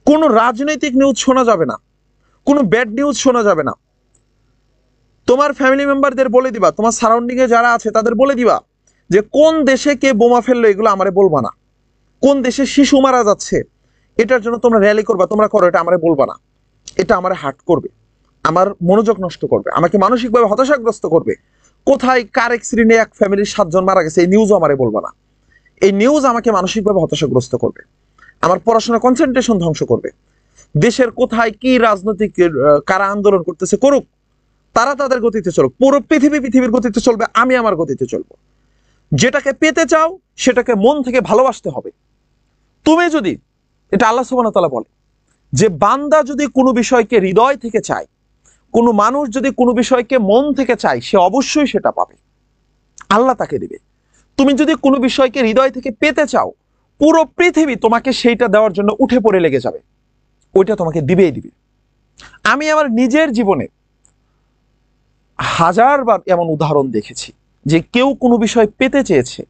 কোনো রাজনৈতিক নিউজ শোনা যাবে না, কোনো ব্যাড নিউজ শোনা যাবে না। তোমার ফ্যামিলি মেম্বারদের বলে দিবা, তোমার সারাউন্ডিং এ যারা আছে তাদের বলে দিবা যে কোন দেশে কে বোমা ফেললো এগুলো আমারে বলবা না, কোন দেশে শিশু মারা যাচ্ছে এটার জন্য তোমরা র্যালি করবা, তোমরা করো, এটা আমারে বলবা না। এটা আমারে হার্ট করবে, আমার মনোযোগ নষ্ট করবে, আমাকে মানসিকভাবে হতাশাগ্রস্ত করবে। কোথায় কার অ্যাক্সিডেন্টে এক ফ্যামিলির 7 জন মারা গেছে, এই নিউজও আমারে বলবা না। এই নিউজ আমাকে মানসিকভাবে হতাশাগ্রস্ত করবে, আমার পড়াশোনা কনসেন্ট্রেশন ধ্বংস করবে। দেশের কোথায় কি রাজনৈতিক কারা আন্দোলন করতেছে করুক, তারা তাদের গতিতে চলুক, পুরো পৃথিবীর গতিতে চলবে, আমি আমার গতিতে চলবো। যেটাকে পেতে চাও সেটাকে মন থেকে ভালোবাসতে হবে। তুমি যদি, এটা আল্লাহ সুবহানাহু ওয়া তাআলা বলে যে বান্দা যদি কোনো বিষয়কে হৃদয় থেকে চায়, কোনো মানুষ যদি কোনো বিষয়কে মন থেকে চায়, সে অবশ্যই সেটা পাবে, আল্লাহ তাকে দিবে। তুমি যদি কোনো বিষয়কে হৃদয় থেকে পেতে চাও, পুরো পৃথিবী তোমাকে সেইটা দেওয়ার জন্য উঠে পড়ে লেগে যাবে, ওইটা তোমাকে দিবেই দিবে। আমি আমার নিজের জীবনে হাজারবার এমন উদাহরণ দেখেছি যে কেউ কোনো বিষয় পেতে চেয়েছে,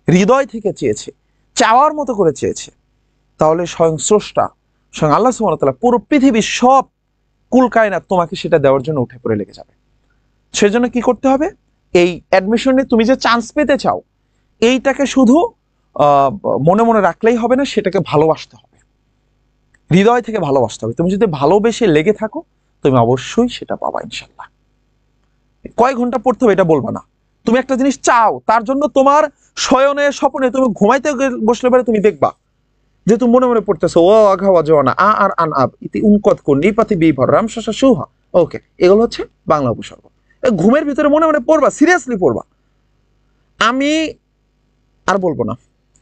হৃদয় থেকে চেয়েছে, চাওয়ার মতো করে চেয়েছে, তাহলে স্বয়ং স্রষ্টা, স্বয়ং আল্লাহ সুবহানাহু ওয়া তাআলা পুরো পৃথিবীর সব কুল কায়নাত তোমাকে সেটা দেওয়ার জন্য উঠে পড়ে লেগে যাবে। সেজন্য কি করতে হবে? এই অ্যাডমিশনে তুমি যে চান্স পেতে চাও, এইটাকে শুধু মনে মনে রাখলেই হবে না, সেটাকে ভালোবাসতে হবে, হৃদয় থেকে ভালোবাসতে হবে। তুমি যদি ভালোবেসে লেগে থাকো, তুমি অবশ্যই সেটা পাবা ইনশাল্লাহ। কয় ঘন্টা পড়তে হবে এটা বলবা না, তুমি একটা জিনিস চাও, তার জন্য তোমার শয়নে স্বপ্নে তুমি ঘুমাইতে বসলে পরে তুমি দেখবা যে তুমি মনে মনে পড়তেছো ও আঘাওয়া জওয়ানা আ আর আন আব ইতি উনকত কোন নিপাতি বিভর রামশাসা সুহা। ওকে, এগুলো হচ্ছে বাংলা উপসর্গ। ঘুমের ভিতরে মনে মনে পড়বা, সিরিয়াসলি পড়বা। আমি আর বলবো না,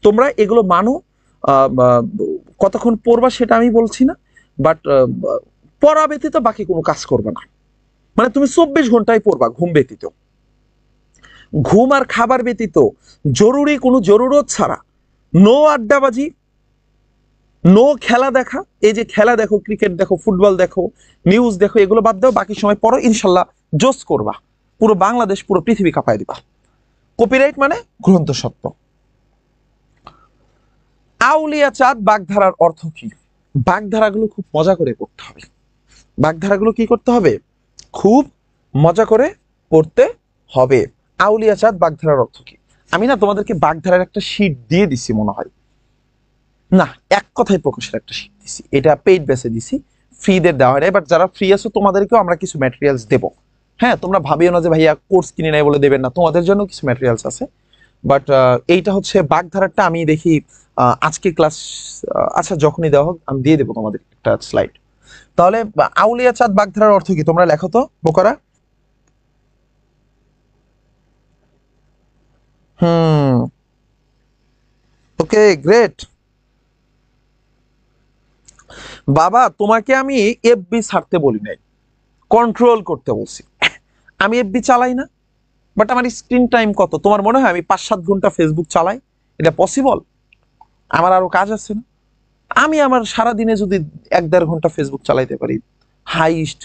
তোমরা এগুলো মানো, কতক্ষণ পড়বা সেটা আমি বলছি না, বাট পড়া ব্যতীত বাকি কোনো কাজ করবে না। মানে তুমি 24 ঘন্টায় পড়বা ঘুম ব্যতীত, ঘুম আর খাবার ব্যতীত, জরুরি কোনো জরুরত ছাড়া, নো আড্ডাবাজি, নো খেলা দেখা। এই যে খেলা দেখো, ক্রিকেট দেখো, ফুটবল দেখো, নিউজ দেখো, এগুলো বাদ দাও, বাকি সময় পড়ো, ইনশাল্লাহ জোস করবা, পুরো বাংলাদেশ পুরো পৃথিবী কাঁপায় দিবা। কপিরাইট মানে গ্রন্থ সত্য। আউলিয়া চাঁদ বাগধারার অর্থ কি? বাগধারাগুলো খুব মজা করে পড়তে হবে। বাগধারাগুলো কি করতে হবে? খুব মজা করে পড়তে হবে। আউলিয়া চাঁদ বাগধারার অর্থ কি? আমি না তোমাদেরকে বাগধারার একটা শীট দিয়ে দিছি মনে হয়, না এক কথায় প্রকাশের একটা শীট দিছি, এটা পেইড বেসে দিছি, ফ্রিদের দেওয়া হয় না। এবার যারা ফ্রি আছো তোমাদেরকেও আমরা কিছু ম্যাটেরিয়ালস দেবো। হ্যাঁ, তোমরা ভাবিও না যে ভাইয়া কোর্স কিনে নেয় বলে দেবেন না, তোমাদের জন্য কিছু ম্যাটেরিয়ালস আছে। বাট এইটা হচ্ছে বাগধারাটা আমি দেখি আজকে ক্লাস, আচ্ছা যখনই দেওয়া হোক আমি দিয়ে দেবো তোমাদের একটা স্লাইড। তাহলে আউলিয়া চাঁদ বাগধারার অর্থ কি তোমরা লেখো তো বোকারা। Okay great. বাবা তোমাকে আমি এফবি ছাড়তে বলি নাই, কন্ট্রোল করতে বলছি। আমি এফবি চালাই না, বাট আমার স্ক্রিন টাইম কত? তোমার মনে হয় আমি 5-7 ঘন্টা ফেসবুক চালাই? এটা পসিবল? আমার আরো কাজ আছে না? আমি আমার সারা দিনে যদি 1-1.5 ঘন্টা ফেসবুক চালাইতে পারি হাইস্ট,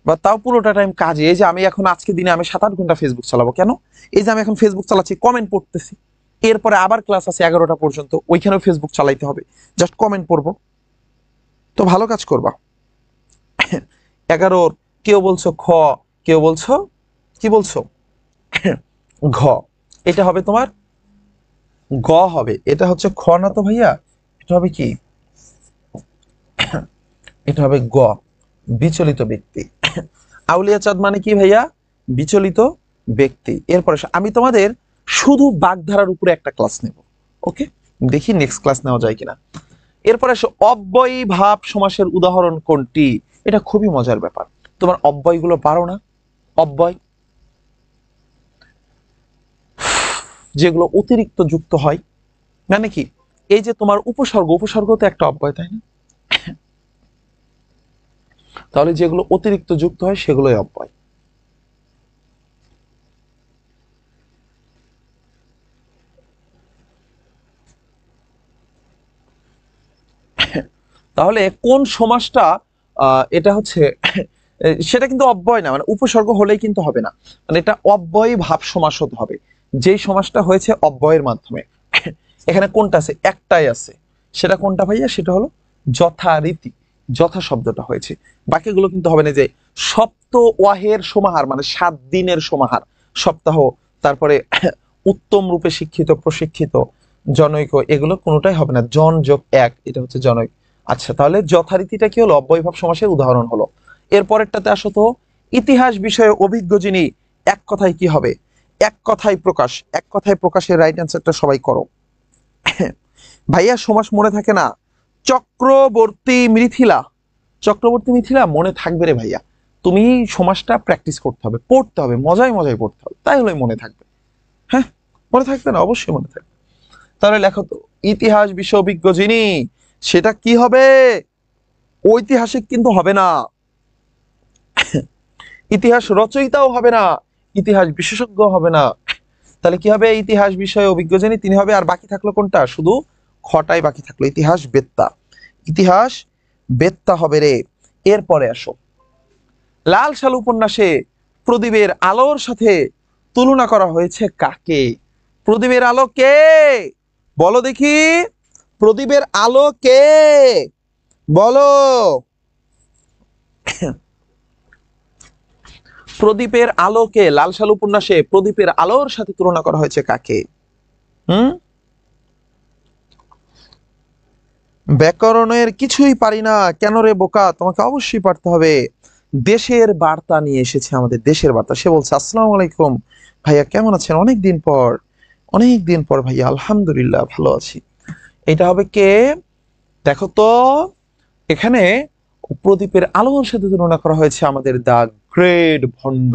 বা তাও পুরোটা টাইম কাজে। এই যে আমি এখন আজকে দিনে আমি 7-8 ঘন্টা ফেসবুক চালাবো কেন? এই যে আমি এখন ফেসবুক চালাচ্ছি, কমেন্ট পড়তেছি, এরপরে আবার ক্লাস আছে 11টা পর্যন্ত, ওইখানেও ফেসবুক চালাইতে হবে, জাস্ট কমেন্ট পড়বো। তো ভালো কাজ করবা। 11 কেউ বলছো খ, কেউ বলছো কি বলছো ঘ, এটা হবে তোমার গ হবে। এটা হচ্ছে খ না তো ভাইয়া, এটা হবে কি? এটা হবে গ, বিচলিত ব্যক্তি। আউলিয়া চাঁদ মানে কি ভাইয়া? বিচলিত ব্যক্তি। এরপরে আমি তোমাদের শুধু বাগধারার উপরে একটা ক্লাস নেব, ওকে? দেখি নেক্সট ক্লাস নেওয়া যায় কিনা। এরপরে আসো অব্যয়ী ভাব সমাসের উদাহরণ কোনটি? এটা খুবই মজার ব্যাপার। তোমার অব্যয়গুলো পারো না? অব্যয় যেগুলো অতিরিক্ত যুক্ত হয়, মানে কি? এই যে তোমার উপসর্গ, উপসর্গ তো একটা অব্যয়, তাই না? তাহলে যেগুলো অতিরিক্ত যুক্ত হয় সেগুলোই অব্যয়। তাহলে কোন সমাসটা এটা হচ্ছে সেটা কিন্তু অব্যয় না, মানে উপসর্গ হলেই কিন্তু হবে না, মানে এটা অব্যয়ী ভাব সমাস হতে হবে, যেই সমাসটা হয়েছে অব্যয়ের মাধ্যমে। এখানে কোনটা আছে? একটাই আছে। সেটা কোনটা ভাইয়া? সেটা হলো যথারীতি, যথা শব্দটা হয়েছে। বাকিগুলো কিন্তু হবে না। যে সপ্ত ওয়াহের সমাহার মানে 7 দিনের সমাহার, সপ্তাহ, তারপরে উত্তম রূপে শিক্ষিত, প্রশিক্ষিত, জনৈক, এগুলো কোনোটাই হবে না। জন যোগ এক, এটা হচ্ছে জনৈক। আচ্ছা, তাহলে যথারীতিটা কি হলো? অব্যয়ভাব সমাসের উদাহরণ হলো। এর পরেরটাতে আসো তো, ইতিহাস বিষয়ে অভিজ্ঞ যিনি, এক কথায় কি হবে? এক কথায় প্রকাশ। এক কথায় প্রকাশের রাইট অ্যান্সারটা সবাই করো। ভাইয়া সমাস মনে থাকে না? চক্রবর্তী মিথিলা, চক্রবর্তী মিথিলা মনে থাকবে রে ভাইয়া। তুমি সমাসটা প্র্যাকটিস করতে হবে, পড়তে হবে, মজায় মজায় পড়তে হবে, তাই হলে মনে থাকবে। হ্যাঁ, মনে থাকবে না? অবশ্যই মনে থাকবে। তাহলে লেখো তো, ইতিহাস বিষয় অভিজ্ঞ যিনি, সেটা কি হবে? ঐতিহাসিক কিন্তু হবে না, ইতিহাস রচয়িতাও হবে না, ইতিহাস বিশেষজ্ঞ হবে না। তাহলে কি হবে? ইতিহাস বিষয়ে অভিজ্ঞ যিনি, তিনি হবে। আর বাকি থাকলো কোনটা? শুধু খটাই বাকি থাকলো, ইতিহাস বেত্তা। ইতিহাস বেত্তা হবে রে। এরপরে আসো, লাল সাল উপন্যাসে প্রদীপের আলোর সাথে তুলনা করা হয়েছে কাকে? প্রদীপের আলো কে? বলো দেখি, প্রদীপের আলো কে? বলো। প্রদীপের আলোকে লাল সাল উপন্যাসে প্রদীপের আলোর সাথে তুলনা করা হয়েছে কাকে? হুম, ব্যাকরণের কিছুই পারি না কেন রে বোকা? তোমাকে অবশ্যই পারতে হবে। দেশের বার্তা নিয়ে এসেছে, আমাদের দেশের বার্তা। সে বলছে, আসসালামু আলাইকুম ভাইয়া, কেমন আছেন? অনেক দিন পর, অনেক দিন পর ভাইয়া, আলহামদুলিল্লাহ ভালো আছি। এটা হবে কে? দেখো তো, এখানে প্রদীপের আলোর সাথে তুলনা করা হয়েছে আমাদের দা গ্রেট ভণ্ড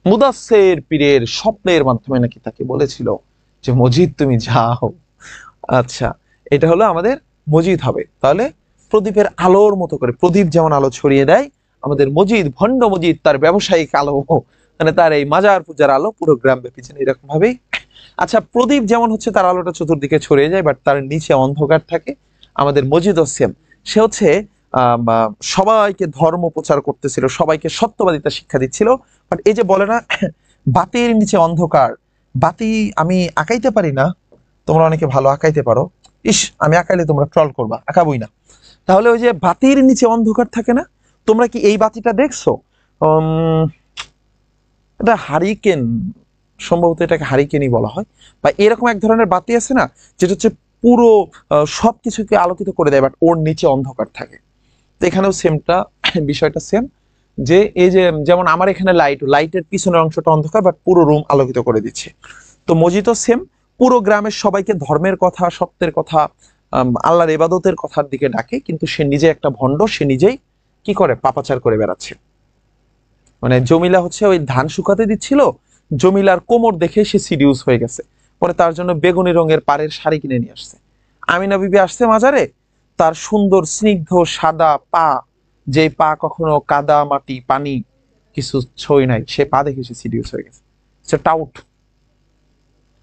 মুদাসসির পীরের স্বপ্নের মাধ্যমে নাকি তাকে বলেছিল যে মজিদ তুমি যাও। আচ্ছা, এটা হলো আমাদের মজিদ হবে। তাহলে প্রদীপের আলোর মতো করে, প্রদীপ যেমন আলো ছড়িয়ে দেয়, আমাদের মজিদ, ভণ্ড মজিদ তার ব্যবসায়িক আলো, মানে তার এই মাজার পূজার আলো পুরো গ্রাম ব্যাপী যেন এরকম ভাবেই। আচ্ছা, প্রদীপ যেমন হচ্ছে তার আলোটা চতুর্দিকে ছড়িয়ে যায়, বাট তার নিচে অন্ধকার থাকে, আমাদের মজিদও সেম। সে হচ্ছে সবাইকে ধর্ম প্রচার করতেছিল, সবাইকে সত্যবাদিতা শিক্ষা দিচ্ছিল। বাট এই যে বলে না, বাতির নিচে অন্ধকার, বাতি আমি আঁকাইতে পারি না, তোমরা অনেকে ভালো আঁকাইতে পারো, ইস আমি আঁকাইলে তোমরা ট্রল করবা, আঁকাবই না। তাহলে ওই যে বাতির নিচে অন্ধকার থাকে না, তোমরা কি এই বাতিটা দেখছো? উম, এটা হারিকেন, সম্ভবত এটাকে হারিকেনই বলা হয়, বা এরকম এক ধরনের বাতি আছে না, যেটা হচ্ছে পুরো সবকিছুকে আলোকিত করে দেয়, বাট ওর নিচে অন্ধকার থাকে। তো এখানেও সেমটা, বিষয়টা সেম, যে এই যে যেমন আমার এখানে লাইট, লাইটের পিছনের অংশটা অন্ধকার, বাট পুরো রুম আলোকিত করে দিচ্ছে। তো মসজিদও সেম, পুরো গ্রামের সবাইকে ধর্মের কথা, সত্যের কথা, আল্লাহর ইবাদতের কথার দিকে ডাকে, কিন্তু সে নিজে একটা ভণ্ড, সে নিজেই কি করে, পাপাচার করে বেড়াচ্ছে। মানে জমিলা হচ্ছে ওই ধান শুকাতে দিচ্ছিল, জমিলার কোমর দেখে সে সিডিউস হয়ে গেছে, পরে তার জন্য বেগুনি রঙের পাড়ের শাড়ি কিনে নিয়ে আসছে। আমিনা বিবি আসছে মাজারে, তার সুন্দর স্নিগ্ধ সাদা পা, যে পা কখনো কাদা মাটি পানি কিছু ছই নাই, সে পা দেখে সে সিডিউস হয়ে গেছে। সে টাউট,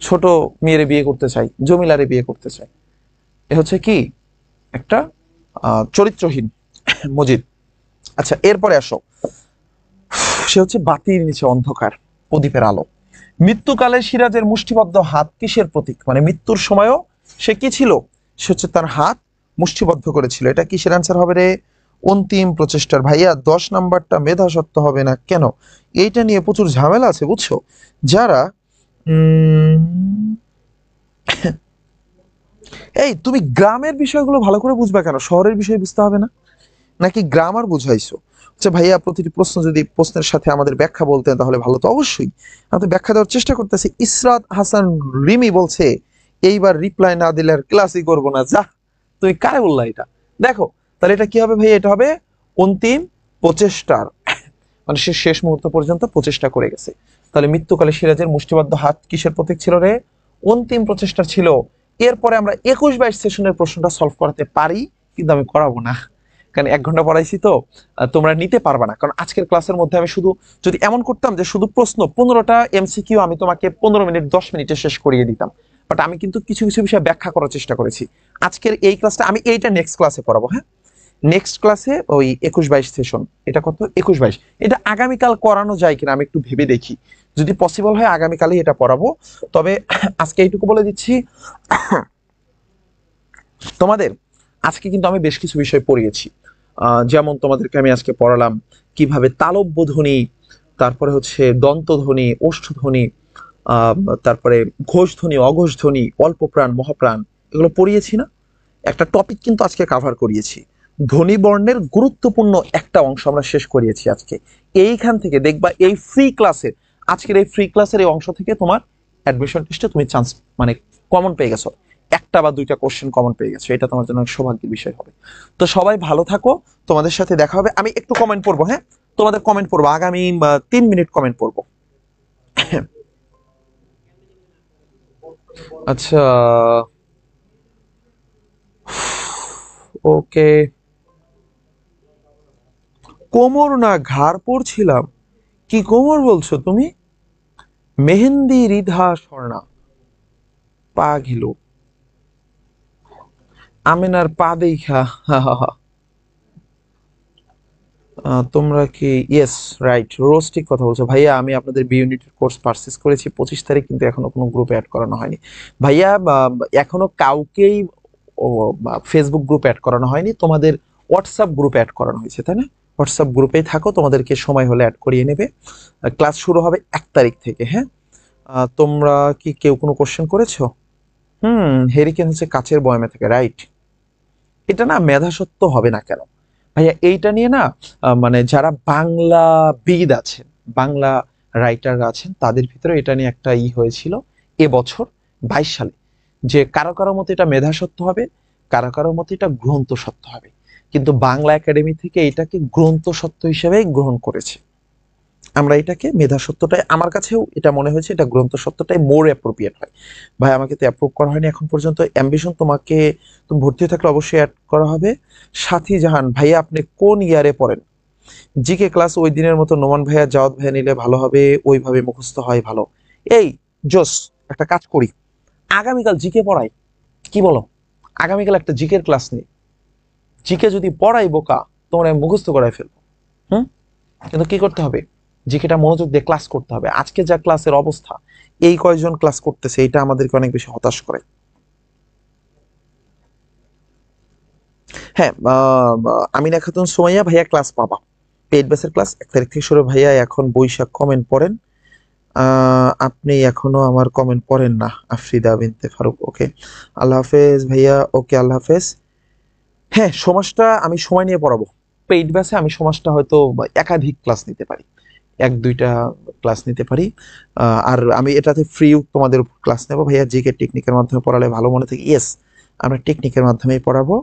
ছোট মেয়েরে বিয়ে করতে চাই, জমিলারে বিয়ে করতে চাই। এ হচ্ছে কি একটা চরিত্রহীন মজিদ। আচ্ছা, এরপরে আসো, সে হচ্ছে বাতির নিচে অন্ধকার, প্রদীপের আলো। মৃত্যুকালে সিরাজের মুষ্টিবদ্ধ হাত কিসের প্রতীক? মানে মৃত্যুর সময়ও সে কি ছিল? সে হচ্ছে তার হাত মুষ্টিবদ্ধ করেছিল। এটা কিসের অ্যান্সার হবে রে? অন্তিম প্রচেষ্টার। ভাইয়া 10 নাম্বারটা মেধা সত্য হবে না কেন? এইটা নিয়ে প্রচুর ঝামেলা আছে বুঝছো। যারা এই তুমি গ্রামের বিষয়গুলো ভালো করে বুঝবা কেন, শহরের বিষয় বুঝতে হবে না? নাকি গ্রামার বুঝাইছো? আচ্ছা ভাইয়া, প্রতিটি প্রশ্ন যদি প্রশ্নের সাথে আমাদের ব্যাখ্যা বলতেন তাহলে ভালো। তো অবশ্যই আমি তো ব্যাখ্যা দেওয়ার চেষ্টা করতেছি। ইসরাত হাসান রিমি বলছে, এইবার রিপ্লাই না দিলে আর ক্লাসই করবো না। যা, তুমি কারে বললা এটা? দেখো, তাহলে এটা কি হবে ভাইয়া? এটা হবে অন্তিম প্রচেষ্টার, মানে সে শেষ মুহূর্ত পর্যন্ত প্রচেষ্টা করে গেছে। তাহলে মৃত্যুকালে সিরাজের মুষ্টিবদ্ধ হাত কিসের প্রতীক ছিল রে? অন্তিম প্রচেষ্টা ছিল। এরপরে আমরা 21-22 সেশনের প্রশ্নটা সলভ করাতে পারি, কিন্তু আমি করাবো না, কারণ 1 ঘন্টা পড়াইছি তো, তোমরা নিতে পারবা না। কারণ আজকের ক্লাসের মধ্যে আমি শুধু, যদি এমন করতাম যে শুধু প্রশ্ন 15টা এমসিকিউ আমি তোমাকে 15 মিনিট 10 মিনিটে শেষ করিয়ে দিতাম, বাট আমি কিন্তু কিছু কিছু বিষয় ব্যাখ্যা করার চেষ্টা করেছি। আজকের এই ক্লাসটা আমি এইটা নেক্সট ক্লাসে পড়াবো, হ্যাঁ নেক্সট ক্লাসে ওই 21-22 সেশন, এটা কত 21-22, এটা আগামীকাল করানো যায় কিনা আমি একটু ভেবে দেখি, যদি পসিবল হয় আগামীকালই এটা পড়াবো। তবে আজকে এইটুকু বলে দিচ্ছি, তোমাদের আজকে কিন্তু আমি বেশ কিছু বিষয় পড়িয়েছি। যেমন তোমাদেরকে আমি আজকে পড়ালাম কিভাবে তালব্য ধ্বনি, তারপরে হচ্ছে দন্তধ্বনি, ওষ্ঠধ্বনি, আহ তারপরে ঘোষ ধ্বনি, অঘোষ ধ্বনি, অল্প প্রাণ মহাপ্রাণ, এগুলো পড়িয়েছি না? একটা টপিক কিন্তু আজকে কাভার করিয়েছি। ধ্বনি বর্ণের গুরুত্বপূর্ণ একটা অংশ আমরা শেষ করিয়েছি আজকে। এইখান থেকে দেখবা এই ফ্রি ক্লাসের, আজকের এই ফ্রি ক্লাসের এই অংশ থেকে তোমার অ্যাডমিশন টেস্টে তুমি চান্স, মানে কমন পেয়ে গেছো, একটা বা দুইটা কোশ্চেন কমন পেয়ে গেছো, এটা তোমার জন্য সৌভাগ্যের বিষয় হবে। তো সবাই ভালো থাকো, তোমাদের সাথে দেখা হবে। আমি একটু কমেন্ট পড়বো, হ্যাঁ তোমাদের কমেন্ট পড়বো, আগামী 3 মিনিট কমেন্ট পড়বো। আচ্ছা, ওকে। কোমর না ঘাড় পড়ছিলাম? কি কোমর বলছো তুমি? মেহেন্দি রিধা স্বর্ণা, পা ঘিল, আমেনার পা দেখা। তোমরা কি, ইয়েস রাইট, রোজ ঠিক কথা বলছো ভাইয়া। আমি আপনাদের বি ইউনিটের কোর্স পারচেস করেছি 25 তারিখ, কিন্তু এখনো কোনো গ্রুপে অ্যাড করানো হয়নি ভাইয়া। এখনো কাউকেই ফেসবুক গ্রুপ অ্যাড করানো হয়নি, তোমাদের হোয়াটসঅ্যাপ গ্রুপে অ্যাড করানো হয়েছে, তাই না? হোয়াটসঅ্যাপ গ্রুপেই থাকো, তোমাদেরকে সময় হলে অ্যাড করিয়ে নেবে। ক্লাস শুরু হবে 1 তারিখ থেকে, হ্যাঁ। তোমরা কি কেউ কোনো কোশ্চেন করেছো? হেরিকেন হচ্ছে কাচের বয়ামে থাকে, রাইট। এটা না মেধাসত্ব হবে না কেন ভাইয়া? এইটা নিয়ে না মানে যারা বাংলাবিদ আছেন, বাংলা রাইটাররা আছেন, তাদের ভিতরে এটা নিয়ে একটা হয়েছিল এবছর 22 সালে, যে কারো কারো মতে এটা মেধাসত্ব হবে, কারো কারো মতে এটা গ্রন্থ সত্য হবে, কিন্তু বাংলা একাডেমি থেকে এটাকে গ্রন্থ সত্য হিসেবে গ্রহণ করেছে। আমরা এটাকে মেধা সত্যটাই, আমার কাছেও এটা মনে হয়েছে এটা গ্রন্থ সত্যটাই মোর অ্যাপ্রোপ্রিয়েট হয়। ভাই আমাকে তো অ্যাপ্রুভ করা হয়নি এখন পর্যন্ত। অ্যাম্বিশন তোমাকে, তুমি ভর্তি হয়ে থাকলে অবশ্যই অ্যাড করা হবে। সাথী জাহান ভাইয়া আপনি কোন ইয়ারে পড়েন? জিকে ক্লাস ওই দিনের মতো নোমান ভাইয়া জাওয়াত ভাইয়া নিলে ভালো হবে, ওইভাবে মুখস্থ হয় ভালো। এই জোস, একটা কাজ করি, আগামীকাল জিকে পড়াই, কি বলো? আগামীকাল একটা জিকের ক্লাস নেই, জিকে যদি পড়াই বোকা তোমরা মুখস্থ করাই ফেলবো। হুম, কিন্তু কি করতে হবে, জিকেটা মনোযোগ দিয়ে ক্লাস করতে হবে। আজকে যা ক্লাসের অবস্থা, এই কয়জন ক্লাস করতেছে, এটা আমাদেরকে অনেক বেশি হতাশ করে। হ্যাঁ, আমিনা খাতুন সুমাইয়া ভাইয়া ক্লাস পাবা, পেইড বেসের ক্লাস 1 তারিখ থেকে শুরু। ভাইয়া এখন বৈশাখ কমেন্ট পড়েন, আপনি এখনো আমার কমেন্ট পড়েন না। আফরিদা বিনতে ফারুক, ওকে আল্লাহ হাফেজ ভাইয়া, ওকে আল্লাহ হাফেজ। হ্যাঁ, সমাজটা আমি সময় নিয়ে পড়াবো। পেইড ব্যাচে আমি সমাজটা হয়তো একাধিক ক্লাস নিতে পারি, 1-2টা ক্লাস নিতে পারি। আর আমি এটাতে ফ্রি তোমাদের উপর ক্লাস নেবো। ভাইয়া জিকে টেকনিকের মাধ্যমে পড়ালে ভালো মনে থাকে, ইয়েস আমরা টেকনিকের মাধ্যমেই পড়াবো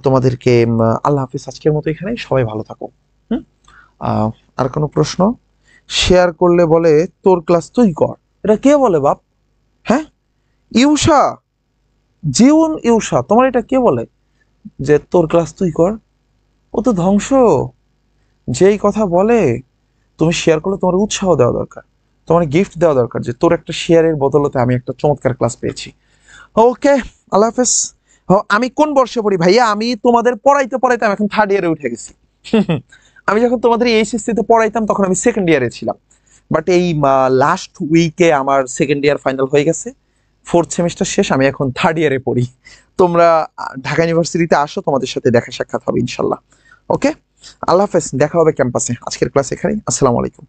তোমাদেরকে। আল্লাহ হাফিজ, আজকের মতো এখানে, সবাই ভালো থাকো। হুম, আহ, আর কোনো প্রশ্ন? শেয়ার করলে বলে তোর ক্লাস তুই কর, এটা কে বলে বাপ? হ্যাঁ, ইউষা, জিউন ইউষা, তোমার এটা কে বলে যে তোর ক্লাস তুই কর? ও তো ধ্বংস। যেই কথা বলে, তুমি শেয়ার করলে তোমার উৎসাহ দেওয়া দরকার, তোমার গিফট দেওয়া দরকার, যে তোর একটা শেয়ারের বদলতে আমি একটা চমৎকার ক্লাস পেয়েছি। ওকে, আল্লাহ হাফেজ। আমি কোন বর্ষে পড়ি ভাইয়া? আমি তোমাদের পড়াইতে পড়াইতে আমি এখন 3rd ইয়ারে উঠে গেছি। আমি যখন তোমাদের এইচএসসি তে পড়াইতাম তখন আমি 2nd ইয়ারে ছিলাম, বাট এই লাস্ট উইকে আমার 2nd ইয়ার ফাইনাল হয়ে গেছে, 4th সেমিস্টার শেষ, আমি এখন 3rd ইয়ারে পড়ি। তোমরা ঢাকা ইউনিভার্সিটিতে আসো, তোমাদের সাথে দেখা সাক্ষাৎ হবে ইনশাল্লাহ। ওকে, আল্লাহ হাফেজ, দেখা হবে ক্যাম্পাসে। আজকের ক্লাস এখানেই, আসসালামু আলাইকুম।